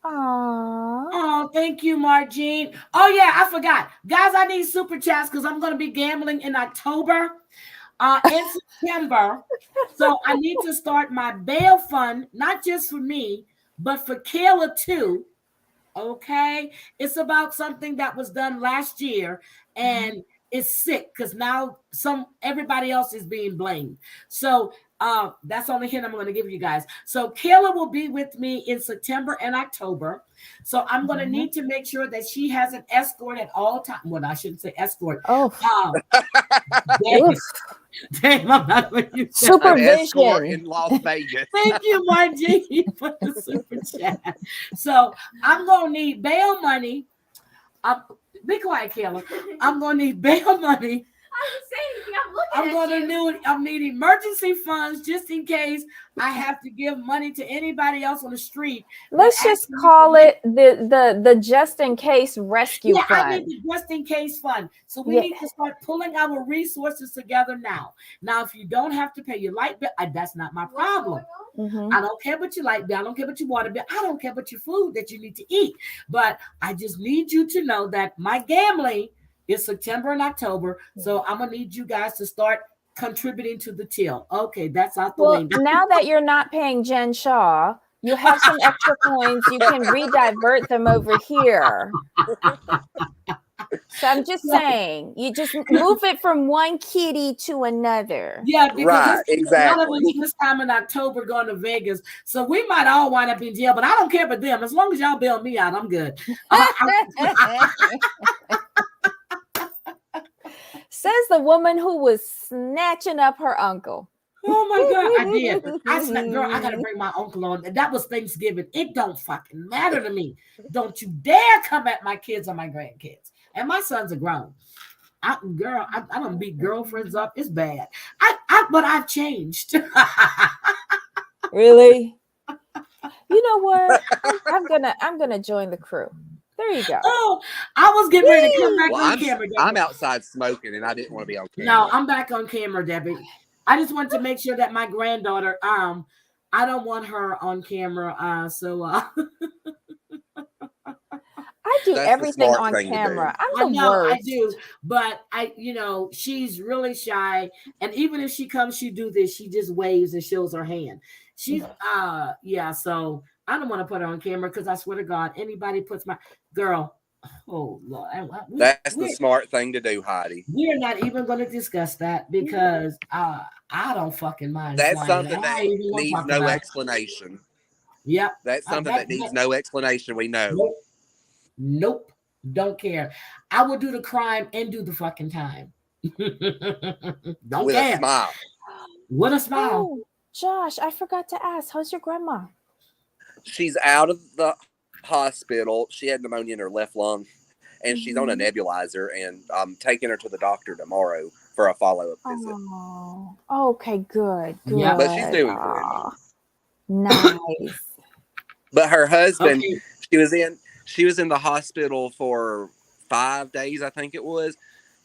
Oh, thank you, Margene. Oh, yeah, I forgot. Guys, I need super chats because I'm going to be gambling in October, in September. So I need to start my bail fund, not just for me, but for Kayla too. Okay? It's about something that was done last year, and it's sick because now everybody else is being blamed. So that's the only hint I'm going to give you guys. So Kayla will be with me in September and October. So I'm going to need to make sure that she has an escort at all times. Well, I shouldn't say escort. Oh, damn, I'm not going to use supervision in Las Vegas. Thank you, Margie, for the super chat. So I'm going to need bail money. Be quiet, Kayla. I'm going to need bail money. I'm needing emergency funds just in case I have to give money to anybody else on the street. Let's just call it the just in case rescue fund. I need the just in case fund. So we need to start pulling our resources together now. Now, if you don't have to pay your light bill, that's not my problem. I don't care about your light bill. I don't care about your water bill. I don't care about your food that you need to eat. But I just need you to know that my gambling is September and October. So I'm going to need you guys to start contributing to the till. Okay, that's out the way. Now that you're not paying Jen Shah, you have some extra coins. You can redivert them over here. So I'm just saying, you just move it from one kitty to another. Yeah, because exactly. One of us this time in October going to Vegas. So we might all wind up in jail, but I don't care about them. As long as y'all bail me out, I'm good. Says the woman who was snatching up her uncle. Oh my God, I did. Girl, I gotta bring my uncle on. That was Thanksgiving. It don't fucking matter to me. Don't you dare come at my kids or my grandkids. And my sons are grown. I don't beat girlfriends up. It's bad. But I've changed. Really? You know what? I'm gonna join the crew. There you go. Oh, I was getting ready to come back on camera. Debbie. I'm outside smoking, and I didn't want to be on camera. No, I'm back on camera, Debbie. I just want to make sure that my granddaughter, I don't want her on camera. I do everything on camera. I'm the worst. I do, but she's really shy, and even if she comes, she do this. She just waves and shows her hand. She's So I don't want to put her on camera because I swear to God, anybody puts my girl. Oh Lord, That's the smart thing to do, Heidi. we're not even going to discuss that because I don't fucking mind That's flying. something that I ain't even want to needs talk no about it. explanation. Yep. That's something that needs no explanation. We know. Nope. Nope. Don't care. I will do the crime and do the fucking time. Don't With a care. smile. With a smile. Oh, Josh, I forgot to ask. How's your grandma? She's out of the hospital. She had pneumonia in her left lung, and she's on a nebulizer. And I'm taking her to the doctor tomorrow for a follow-up visit. Oh, okay, good, good. Yep. But she's doing good. Nice. But her husband, Okay. she was in the hospital for 5 days, I think it was.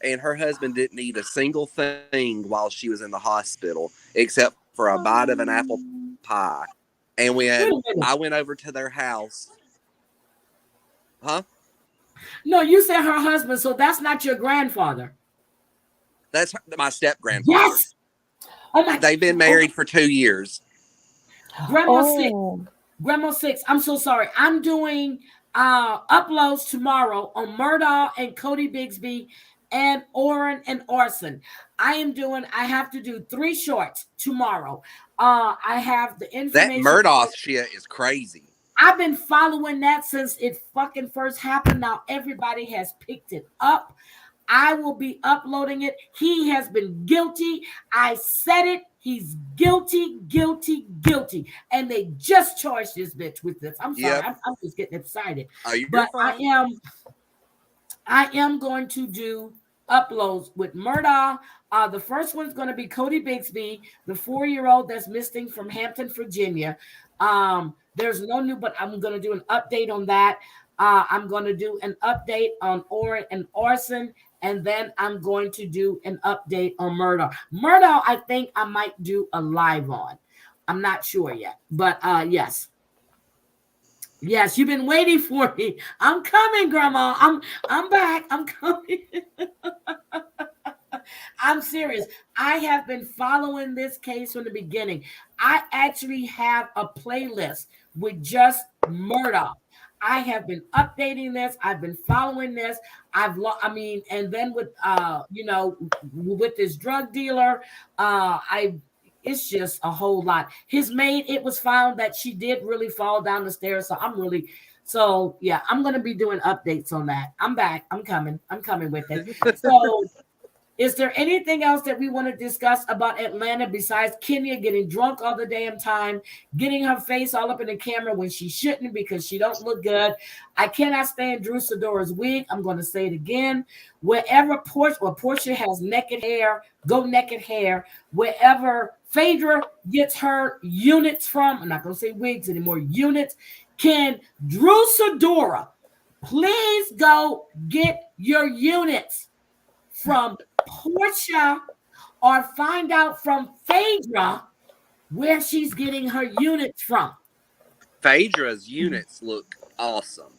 And her husband didn't eat a single thing while she was in the hospital, except for a bite of an apple pie. And when I went over to their house, No, you said her husband, so that's not your grandfather. that's my step grandfather. Yes. Oh my. They've been married for 2 years. Grandma sick. Grandma 6. I'm so sorry. I'm doing uploads tomorrow on Murdaugh and Cody Bigsby and Oren and Orson. I have to do 3 shorts tomorrow. I have the information. That Murdaugh shit is crazy. I've been following that since it fucking first happened. Now everybody has picked it up. I will be uploading it. He has been guilty. I said it. He's guilty, guilty, guilty. And they just charged this bitch with this. I'm sorry. Yep. I'm just getting excited. You're but fine. I am going to do uploads with Murdaugh. The first one's going to be Cody Bigsby, the 4-year-old that's missing from Hampton, Virginia. There's no new, but I'm going to do an update on that. I'm going to do an update on Oren and Orson, and then I'm going to do an update on Murdaugh. Murdaugh, I think I might do a live on. I'm not sure yet, but yes. Yes, you've been waiting for me. I'm coming, Grandma. I'm back. I'm coming. I'm serious. I have been following this case from the beginning. I actually have a playlist with just Murdaugh. I have been updating this. I've been following this. And then with with this drug dealer, it's just a whole lot. His maid, it was found that she did really fall down the stairs. So I'm going to be doing updates on that. I'm back. I'm coming with it. So is there anything else that we want to discuss about Atlanta besides Kenya getting drunk all the damn time, getting her face all up in the camera when she shouldn't because she don't look good? I cannot stand Drew Sidora's wig. I'm going to say it again. Wherever Portia has naked hair, go naked hair. Wherever Phaedra gets her units from, I'm not going to say wigs anymore, units. Can Drew Sidora please go get your units from Portia or find out from Phaedra where she's getting her units from? Phaedra's units look awesome.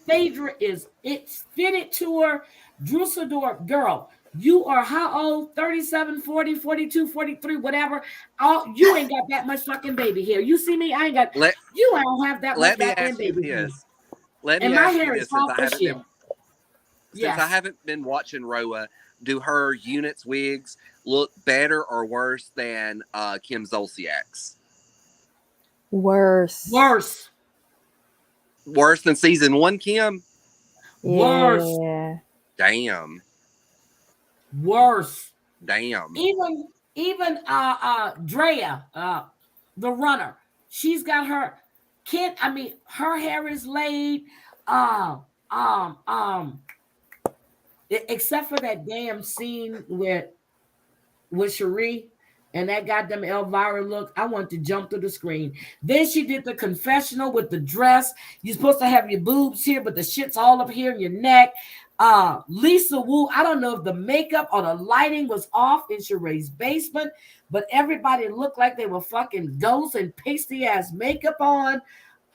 Phaedra it's fitted to her. Drew Sidora, girl, you are how old? 37, 40, 42, 43, whatever. You ain't got that much fucking baby hair. You see me? I ain't got. You don't have that much goddamn baby hair. Let me ask you this. Since I haven't been watching RHOBH, do her units wigs look better or worse than Kim Zolciak's? Worse than season 1, Kim? Worse. Damn. Worse. Damn. Even Drea, the runner, she's got her kid. I mean, her hair is laid. Except for that damn scene with Cherie and that goddamn Elvira look, I want to jump through the screen. Then she did the confessional with the dress. You're supposed to have your boobs here, but the shit's all up here in your neck. Lisa Wu, I don't know if the makeup or the lighting was off in Sheree's basement, but everybody looked like they were fucking ghosts and pasty ass makeup on.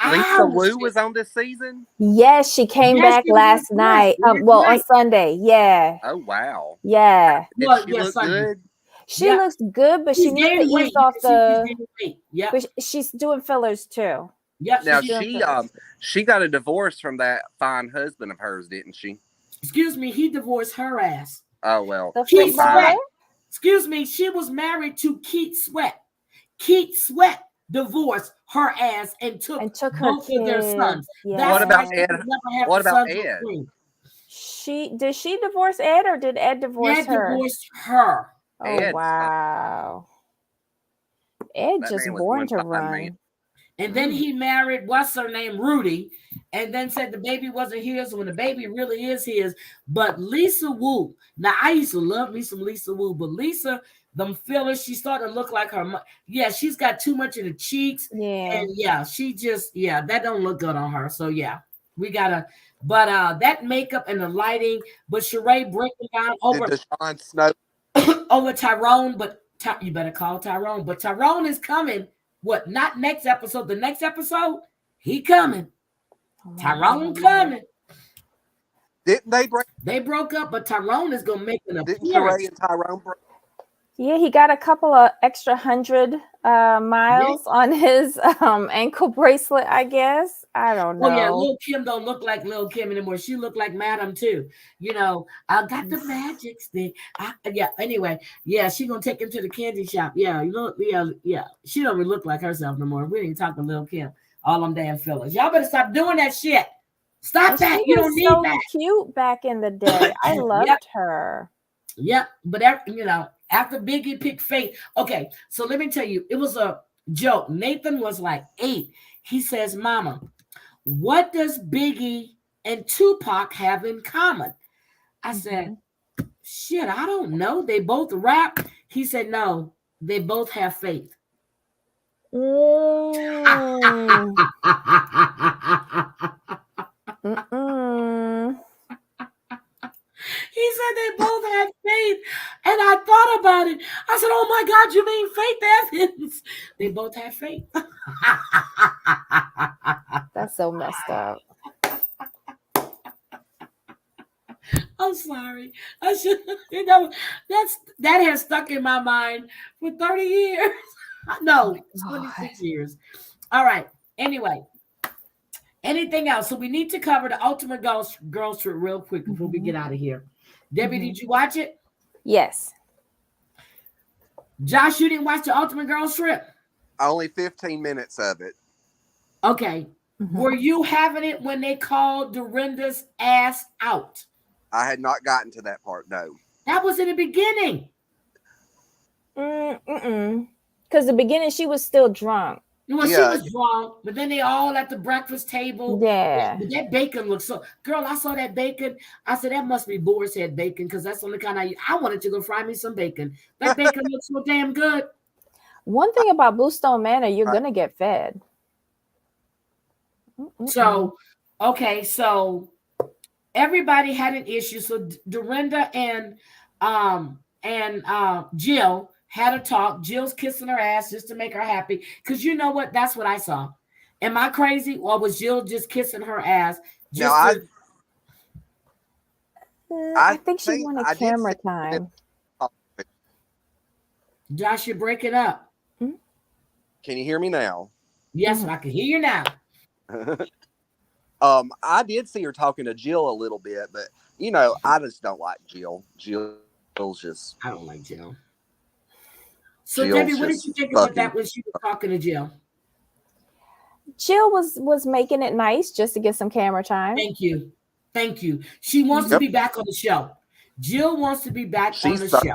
Lisa Wu was on this season? Yes, she came back last night. On Sunday. Yeah. Oh, wow. Yeah. Did she look good? She looks good, but she needs to ease off the. Yeah. But she's doing fillers too. Yep. Now She's doing good. she got a divorce from that fine husband of hers, didn't she? Excuse me, he divorced her ass. Oh well. The Keith footballer? Sweat. Excuse me, she was married to Keith Sweat. Keith Sweat divorced her ass and took her both of their kids. sons. Yeah. That's What about why she Ed? could never have What the about sons on Ed? screen. Did she divorce Ed or did Ed divorce Ed her? divorced her. Oh Ed's wow. Ed That just man was born one to fine run. man. And then he married what's her name, Rudy, and then said the baby wasn't his when the baby really is his. But Lisa Wu, now I used to love me some Lisa Wu, but Lisa, them fillers, she started to look like her. Yeah, she's got too much in the cheeks. Yeah. And yeah, she just, yeah, that don't look good on her. So yeah, we gotta, but that makeup and the lighting, but Sheree breaking down over Did Deshaun Snow? over Tyrone, but you better call Tyrone. But Tyrone is coming. What? Not next episode. The next episode, he coming. Oh, Tyrone coming. Didn't they break? They broke up, but Tyrone is gonna make an Didn't appearance. Sheree and Tyrone break? Yeah, he got a couple of extra 100 miles on his ankle bracelet, I guess. I don't know. Oh yeah, Lil Kim don't look like Lil Kim anymore. She looked like Madam too. You know, I got the magic stick. Yeah. Anyway, yeah, she gonna take him to the candy shop. Yeah, you look. Yeah. She don't even look like herself no more. We ain't talking Lil Kim. All them damn fillers. Y'all better stop doing that shit. Stop that. You don't need so that. Cute back in the day. I loved her. Yep, but you know, after Biggie picked Faith. Okay, so let me tell you, it was a joke. Nathan was like 8. He says, "Mama, what does Biggie and Tupac have in common?" I said, "Shit, I don't know. They both rap." He said, "No, they both have faith." He said they both had faith. And I thought about it. I said, "Oh my God, you mean Faith Evans?" They both had faith. That's so messed up. I'm sorry. I should, you know, that has stuck in my mind for 30 years. No, 26 years. All right. Anyway, anything else? So we need to cover the Ultimate Girls Trip real quick before we get out of here. Debbie, did you watch it? Yes. Josh, you didn't watch the Ultimate Girls Trip? Only 15 minutes of it. Okay. Were you having it when they called Dorinda's ass out? I had not gotten to that part, no. That was in the beginning. Because the beginning, she was still drunk. Well, she was drunk, but then they all at the breakfast table. Yeah. But that bacon looks so... Girl, I saw that bacon. I said, that must be boar's head bacon, because that's the only kind I wanted to go fry me some bacon. That bacon looks so damn good. One thing about Bluestone Manor, you're going to get fed. So, okay, so everybody had an issue. So Dorinda and Jill had a talk. Jill's kissing her ass just to make her happy. Because you know what? That's what I saw. Am I crazy? Or was Jill just kissing her ass? I think she wanted camera time. Josh, you're breaking up. Can you hear me now? Yes, I can hear you now. I did see her talking to Jill a little bit, but you know, I just don't like Jill. Jill's just... I don't like Jill. So, Debbie, what did you think about that when she was talking to Jill? Jill was making it nice just to get some camera time. Thank you. She wants to be back on the show. Jill wants to be back on the show.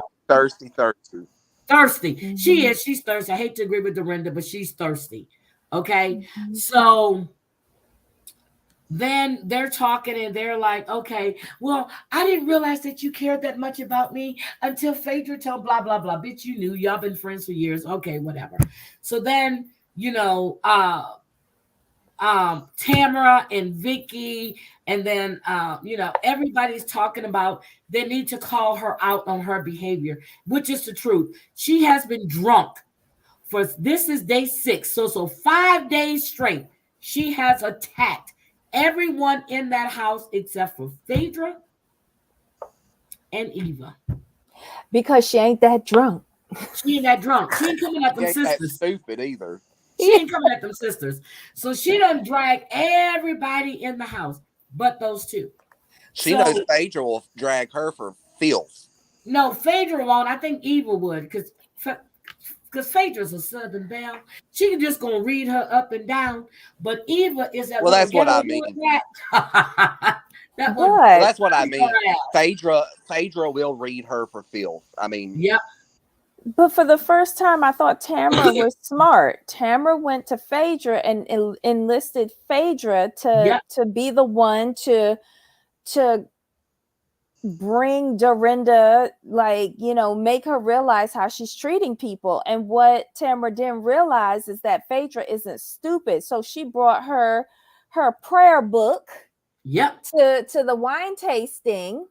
Thirsty. She is. She's thirsty. I hate to agree with Dorinda, but she's thirsty. Okay. So then they're talking and they're like, okay, well, I didn't realize that you cared that much about me until Phaedra told blah, blah, blah. Bitch, you knew. Y'all been friends for years. Okay, whatever. So then, you know, Tamara and Vicky, and then, you know, everybody's talking about they need to call her out on her behavior, which is the truth. She has been drunk this is day 6. So 5 days straight, she has attacked everyone in that house except for Phaedra and Eva. Because she ain't that drunk. She ain't that drunk. She ain't coming at them sisters. That stupid either. She ain't coming at them sisters. So she done drag everybody in the house, but those two. She knows So Phaedra will drag her for filth. no, Phaedra won't. I think Eva would, because Phaedra's a Southern belle. She can just gonna read her up and down. But Eva is that Well, little that's what ghetto I doing mean. that. That one. Well, But that's what I mean. Phaedra will read her for filth. I mean, Yep. but for the first time, I thought Tamara was smart. Tamara went to Phaedra and enlisted Phaedra Yep. to be the one to bring Dorinda, like, make her realize how she's treating people. And what Tamara didn't realize is that Phaedra isn't stupid. So she brought her prayer book Yep. to the wine tasting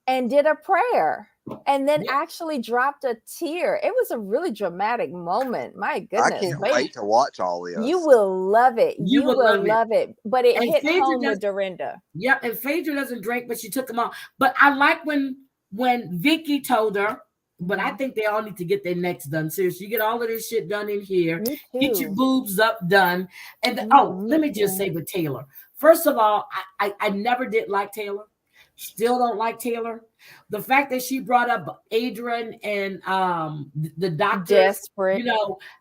and did a prayer and then actually dropped a tear. It was a really dramatic moment. My goodness. I can't wait to watch all this. You will love it. You will love it. But it And hit Phaedra home with Dorinda. Yep. And Phaedra doesn't drink, but she took them all. But I like when Vicky told her. But I think they all need to get their necks done. Seriously, you get all of this shit done in here. Me Get your too. boobs up done. And let me just say with Taylor. First of all, I never did like Taylor. Still don't like Taylor. The fact that she brought up Adrian and the doctor, desperate,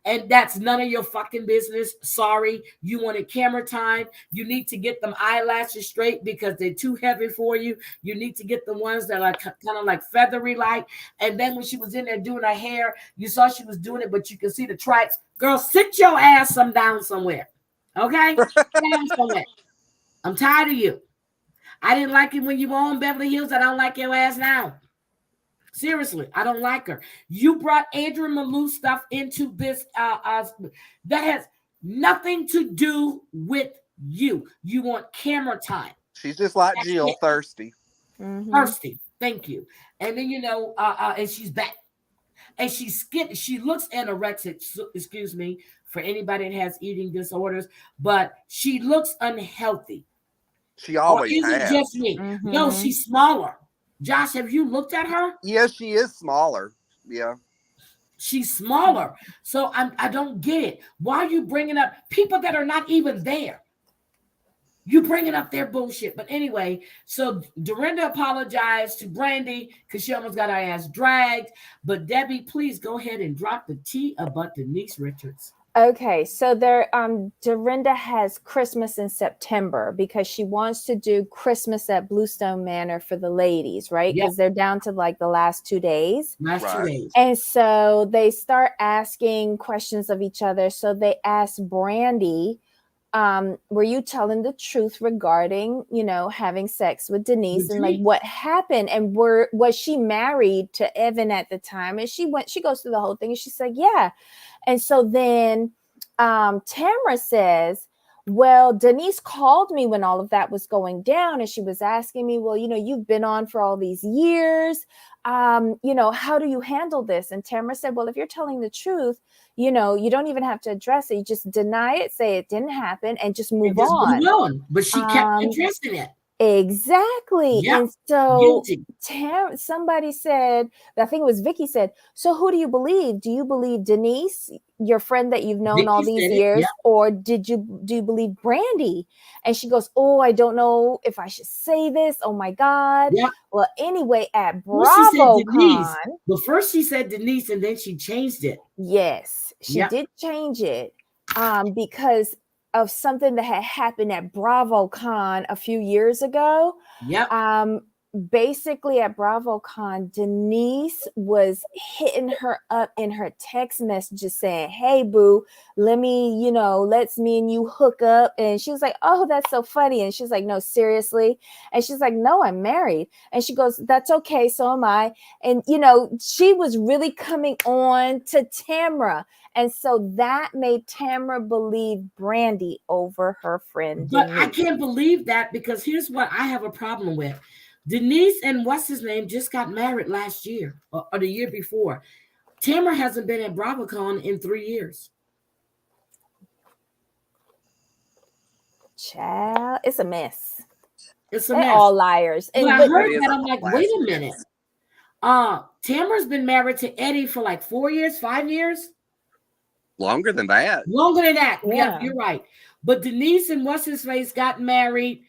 and that's none of your fucking business. Sorry, you wanted camera time. You need to get them eyelashes straight because they're too heavy for you. You need to get the ones that are kind of like feathery like. And then when she was in there doing her hair, you saw she was doing it, but you can see the tracks. Girl, sit your ass down somewhere. Okay? Down somewhere. I'm tired of you. I didn't like it when you were on Beverly Hills. I don't like your ass now. Seriously, I don't like her. You brought Adrian Malou stuff into this that has nothing to do with you. You want camera time. She's just like Jill, thirsty. Mm-hmm. Thirsty. Thank you. And then and she's back. And she looks anorexic, excuse me, for anybody that has eating disorders, but she looks unhealthy. She always or is has. it just me? Mm-hmm. No, she's smaller. Josh, have you looked at her? Yeah, she is smaller. Yeah. She's smaller. So I don't get it. Why are you bringing up people that are not even there? You bringing up their bullshit. But anyway, so Dorinda apologized to Brandy because she almost got her ass dragged. But Debbie, please go ahead and drop the tea about Denise Richards. Okay, so Dorinda has Christmas in September because she wants to do Christmas at Bluestone Manor for the ladies, right? Because they're down to like the last 2 days. Last 2 days. And so they start asking questions of each other. So they asked Brandy, were you telling the truth regarding, having sex with Denise and like what happened? And was she married to Evan at the time? And she goes through the whole thing and she said, yeah. And so then Tamara says, well, Denise called me when all of that was going down. And she was asking me, well, you've been on for all these years. How do you handle this? And Tamara said, well, if you're telling the truth, you don't even have to address it. You just deny it, say it didn't happen, and just move on. But she kept addressing it. Exactly. Yep. And so somebody said, I think it was Vicky said, so who do you believe? Do you believe Denise, your friend that you've known Vicky all these years? Or do you believe Brandy? And she goes, oh, I don't know if I should say this. Oh my God. Yep. Well, anyway, at BravoCon. Well, first she said Denise and then she changed it. Yes, she did change it because of something that had happened at BravoCon a few years ago. Basically at BravoCon, Denise was hitting her up in her text messages saying, hey, boo, let's me and you hook up. And she was like, oh, that's so funny. And she's like, no, seriously. And she's like, no, I'm married. And she goes, that's okay. So am I. And, she was really coming on to Tamara. And so that made Tamara believe Brandy over her friend But Denise. I can't believe that because here's what I have a problem with. Denise and what's his name just got married last year or the year before. Tamara hasn't been at BravoCon in 3 years. Child, it's a mess. It's a They're mess. all liars. When I heard that, I'm like, wait a minute. Tamara's been married to Eddie for like 4 years, 5 years. Longer than that. Longer than that. Yeah, Yeah. you're right. But Denise and what's his face got married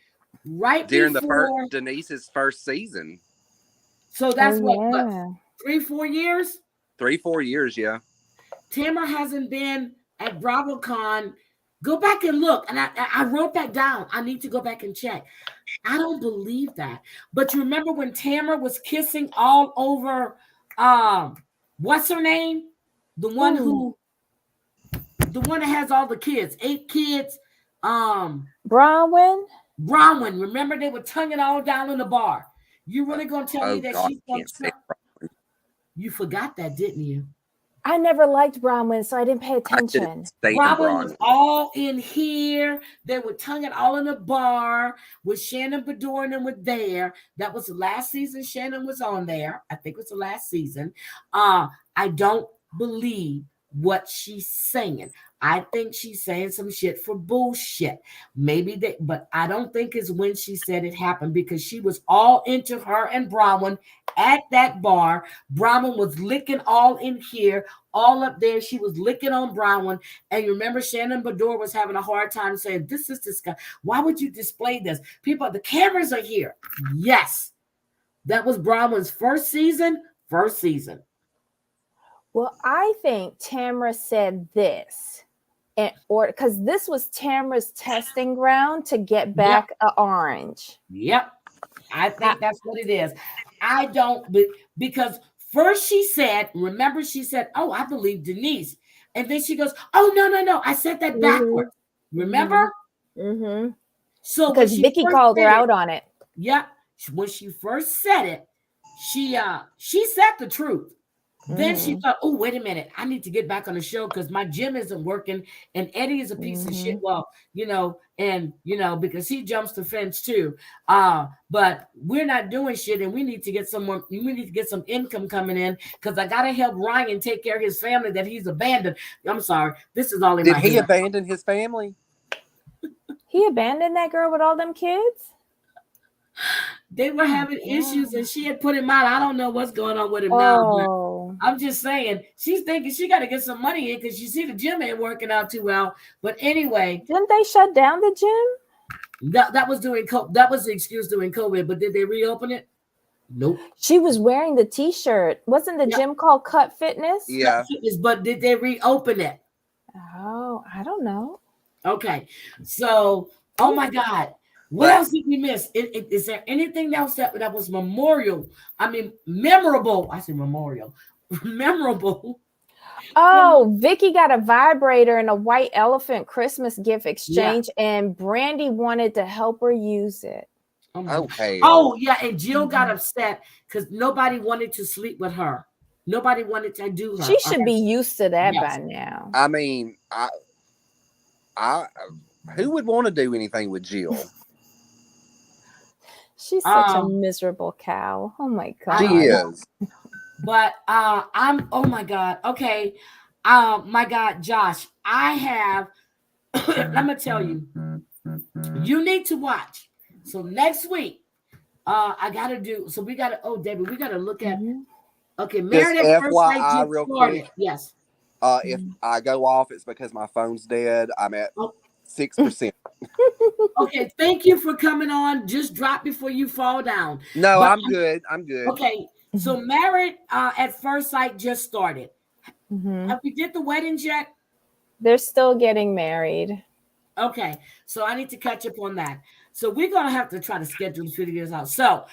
right During before. Denise's first season. So that's Oh, what yeah. 3-4 years. 3-4 years, yeah. Tamara hasn't been at BravoCon. Go back and look. And I wrote that down. I need to go back and check. I don't believe that. But you remember when Tamara was kissing all over what's her name? The one that has all the kids, 8 kids. Bronwyn? Bronwyn. Remember they were tonguing all down in the bar. You really gonna tell me that God, she's gonna You forgot that, didn't you? I never liked Bronwyn, so I didn't pay attention. Robin was all in here. They were tonguing all in the bar with Shannon Bedore and them were there. That was the last season Shannon was on there. I think it was the last season. I don't believe what she's saying. I think she's saying some shit for bullshit. But I don't think it's when she said it happened because she was all into her and Bronwyn at that bar. Bronwyn was licking all in here, all up there. She was licking on Bronwyn. And you remember Shannon Bedore was having a hard time saying, this is disgusting. Why would you display this? People, the cameras are here. Yes. That was Bronwyn's first season. Well, I think Tamara said this, because this was Tamara's testing ground to get back an orange. Yep. I think that's what it is. I don't, because first she said, oh, I believe Denise. And then she goes, oh, no. I said that backwards. Remember? Mm-hmm. So because Vicky called her out on it. Yep. When she first said it, she said the truth. Then she thought, oh, wait a minute. I need to get back on the show because my gym isn't working. And Eddie is a piece of shit. Well, because he jumps the fence too. But we're not doing shit and we need to get some income coming in because I got to help Ryan take care of his family that he's abandoned. I'm sorry. This is all in my head. Did he abandon his family? He abandoned that girl with all them kids? They were having issues and she had put him out. I don't know what's going on with him now. I'm just saying, she's thinking she got to get some money in because you see the gym ain't working out too well. But anyway. Didn't they shut down the gym? That was that was the excuse during COVID, but did they reopen it? Nope. She was wearing the t-shirt. Wasn't the gym called Cut Fitness? Yeah. Cut Fitness, but did they reopen it? Oh, I don't know. Okay. So, oh my God. What else did we miss? Is there anything else that was memorable? I mean, memorable. I say memorial. Memorable. Oh, Vicky got a vibrator and a white elephant Christmas gift exchange, and Brandy wanted to help her use it. Okay. Oh, yeah, and Jill got upset because nobody wanted to sleep with her. Nobody wanted to do her. She should be used to that by now. I mean, I who would want to do anything with Jill? She's such a miserable cow. Oh my God. She is. But oh my God. Okay. My God, Josh, I have let me tell you, you need to watch. So next week, Debbie, we gotta look at okay, Meredith first FYI real quick. Yes. If I go off, it's because my phone's dead. I'm at 6%. Okay, thank you for coming on. Just drop before you fall down. No, I'm good. Okay, so Married at First Sight just started. Have we did the weddings yet? They're still getting married. Okay, so I need to catch up on that. So we're gonna have to try to schedule the videos out. So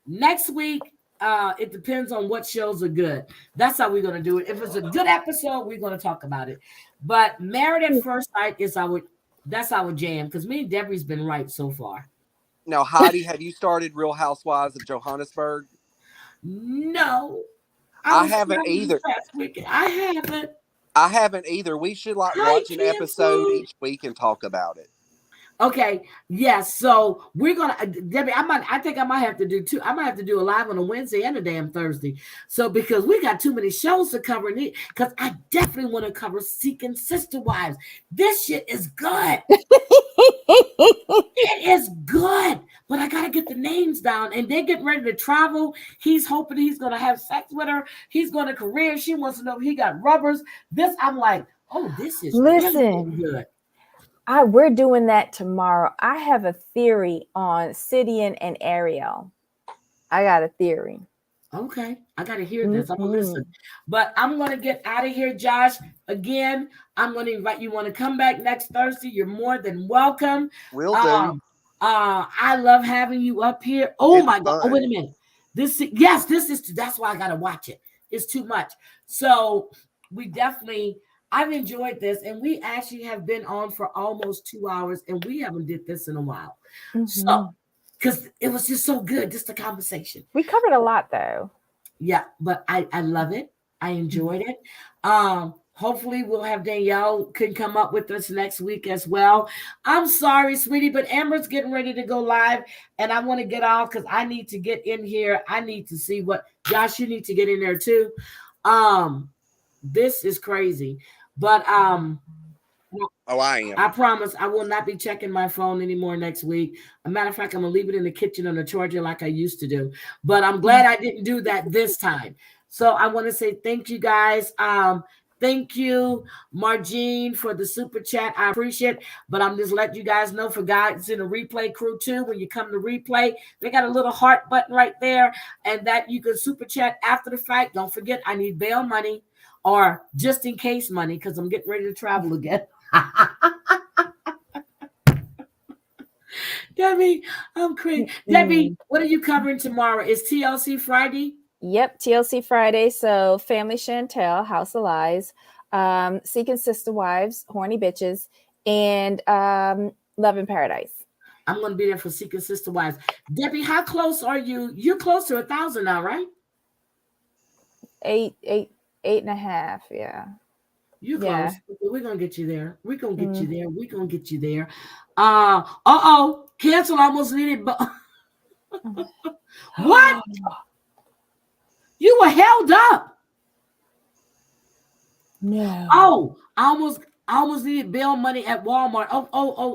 next week, it depends on what shows are good. That's how we're gonna do it. If it's a good episode, we're gonna talk about it. But Married at First Sight is that's our jam because me and Debbie's been right so far. Now, Heidi, have you started Real Housewives of Johannesburg? No, I haven't either. I haven't either. We should watch an episode each week and talk about it. Okay, yes. So we're gonna, Debbie. I think I might have to do two. I might have to do a live on a Wednesday and a damn Thursday. So because we got too many shows to cover, because I definitely want to cover Seeking Sister Wives. This shit is good. It is good, but I gotta get the names down, and they're getting ready to travel. He's hoping he's gonna have sex with her. He's going to Korea. She wants to know if he got rubbers. This, I'm like, oh, this is really good. We're doing that tomorrow. I have a theory on Sidian and Ariel. I got a theory. Okay, I got to hear this. I'm going to listen. But I'm going to get out of here, Josh. Again, I'm going to invite you. Want to come back next Thursday? You're more than welcome. Will do. I love having you up here. Oh, it's my God. Oh, wait a minute. This is, that's why I got to watch it. It's too much. So we definitely... I've enjoyed this, and we actually have been on for almost 2 hours, and we haven't did this in a while. So, because it was just so good, just the conversation. We covered a lot, though. Yeah, but I love it. I enjoyed it. Hopefully, we'll have Danielle can come up with us next week as well. I'm sorry, sweetie, but Amber's getting ready to go live, and I want to get off because I need to get in here. I need to see what Josh. You need to get in there too. This is crazy. But I am. I promise I will not be checking my phone anymore next week. As a matter of fact, I'm gonna leave it in the kitchen on the charger like I used to do. But I'm glad I didn't do that this time. So I want to say thank you guys. Thank you, Margene, for the super chat. I appreciate it. But I'm just letting you guys know, for guys in the replay crew too, when you come to replay, they got a little heart button right there, and that you can super chat after the fact. Don't forget, I need bail money, or just in case money, because I'm getting ready to travel again. Debbie, I'm crazy. Debbie, what are you covering tomorrow? Is TLC Friday? Yep, TLC Friday. So Family Chantel, House of Lies, Seeking Sister Wives, Horny Bitches, and Love in Paradise. I'm going to be there for Seeking Sister Wives. Debbie, how close are you? You're close to 1,000 now, right? 8.5, yeah. You close. Yeah. We're gonna get you there. We're gonna get you there. We're gonna get you there. Cancel almost needed, but what? You were held up. No. Oh, I almost needed bail money at Walmart.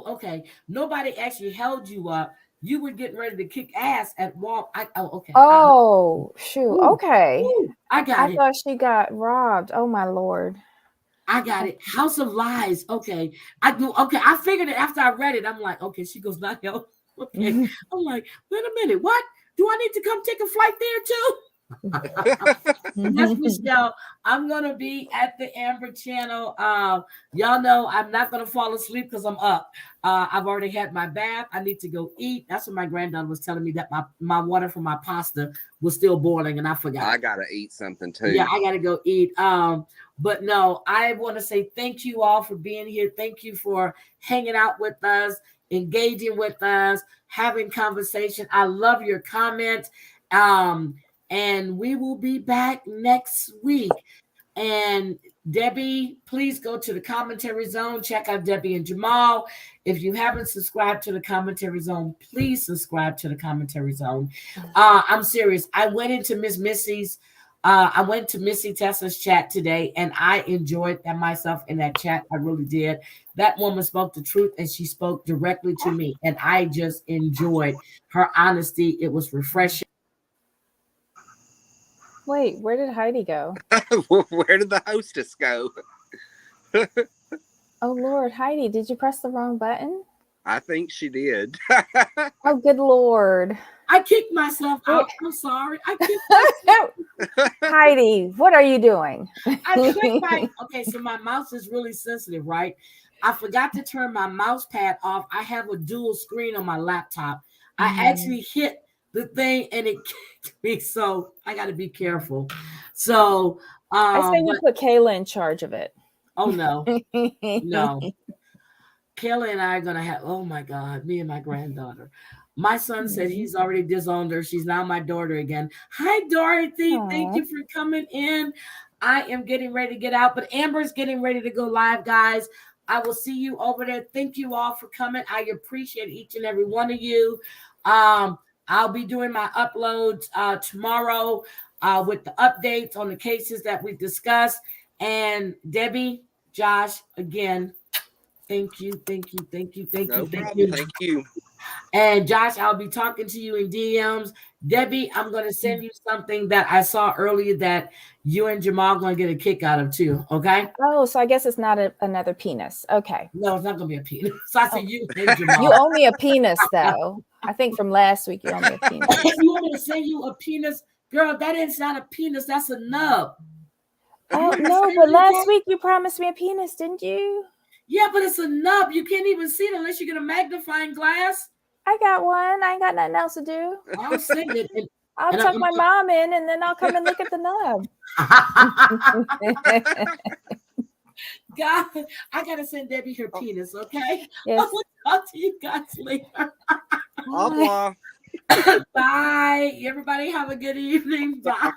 Okay. Nobody actually held you up. You were getting ready to kick ass at Walmart. Okay. Oh, shoot. Ooh, okay. Ooh, I thought she got robbed. Oh my Lord. I got it. House of Lies. Okay. I figured it after I read it. I'm like, okay, she goes, not held. Okay. I'm like, wait a minute. What? Do I need to come take a flight there too? Yes, Michelle. I'm gonna be at the Amber channel. Y'all know I'm not gonna fall asleep because I'm up. I've already had my bath. I need to go eat. That's what my granddaughter was telling me, that my water for my pasta was still boiling, and I forgot. I gotta eat something too. Yeah, I gotta go eat. But no, I want to say thank you all for being here. Thank you for hanging out with us, engaging with us, having conversation. I love your comments. And we will be back next week. And Debbie, please go to the commentary zone. Check out Debbie and Jamal. If you haven't subscribed to the commentary zone, please subscribe to the commentary zone. I'm serious. I went into Missy Tessa's chat today, and I enjoyed that myself in that chat. I really did. That woman spoke the truth, and she spoke directly to me, and I just enjoyed her honesty. It was refreshing. Wait, where did Heidi go? Where did the hostess go? Oh Lord, Heidi, did you press the wrong button? I think she did. Oh, good Lord. I kicked myself out. I'm sorry. I kicked myself. Heidi, what are you doing? Okay, so my mouse is really sensitive, right? I forgot to turn my mouse pad off. I have a dual screen on my laptop. I actually hit the thing and it kicked me, so I got to be careful. So I say you put Kayla in charge of it. Oh no. Kayla and I are gonna have, oh my God, me and my granddaughter. My son said he's already disowned her. She's now my daughter again. Hi, Dorothy. Aww. Thank you for coming in. I am getting ready to get out, but Amber's getting ready to go live, guys. I will see you over there. Thank you all for coming. I appreciate each and every one of you. I'll be doing my uploads tomorrow with the updates on the cases that we discussed. And Debbie, Josh, again, thank you. No problem. Thank you. And Josh, I'll be talking to you in DMs. Debbie, I'm going to send you something that I saw earlier that you and Jamal going to get a kick out of too. Okay. Oh, so I guess it's not another penis. Okay. No, it's not going to be a penis. So I said you and Jamal. You owe me a penis, though. I think from last week you owe me a penis. You want me to send you a penis? Girl, that is not a penis. That's a nub. Oh, no, but last week you promised me a penis, didn't you? Yeah, but it's a nub. You can't even see it unless you get a magnifying glass. I got one. I ain't got nothing else to do. I'll send it. I'll tuck my mom in, and then I'll come and look at the nub. God, I gotta send Debbie her penis, okay? Yes. I will talk to you guys later. Au revoir. Bye. Everybody have a good evening. Bye.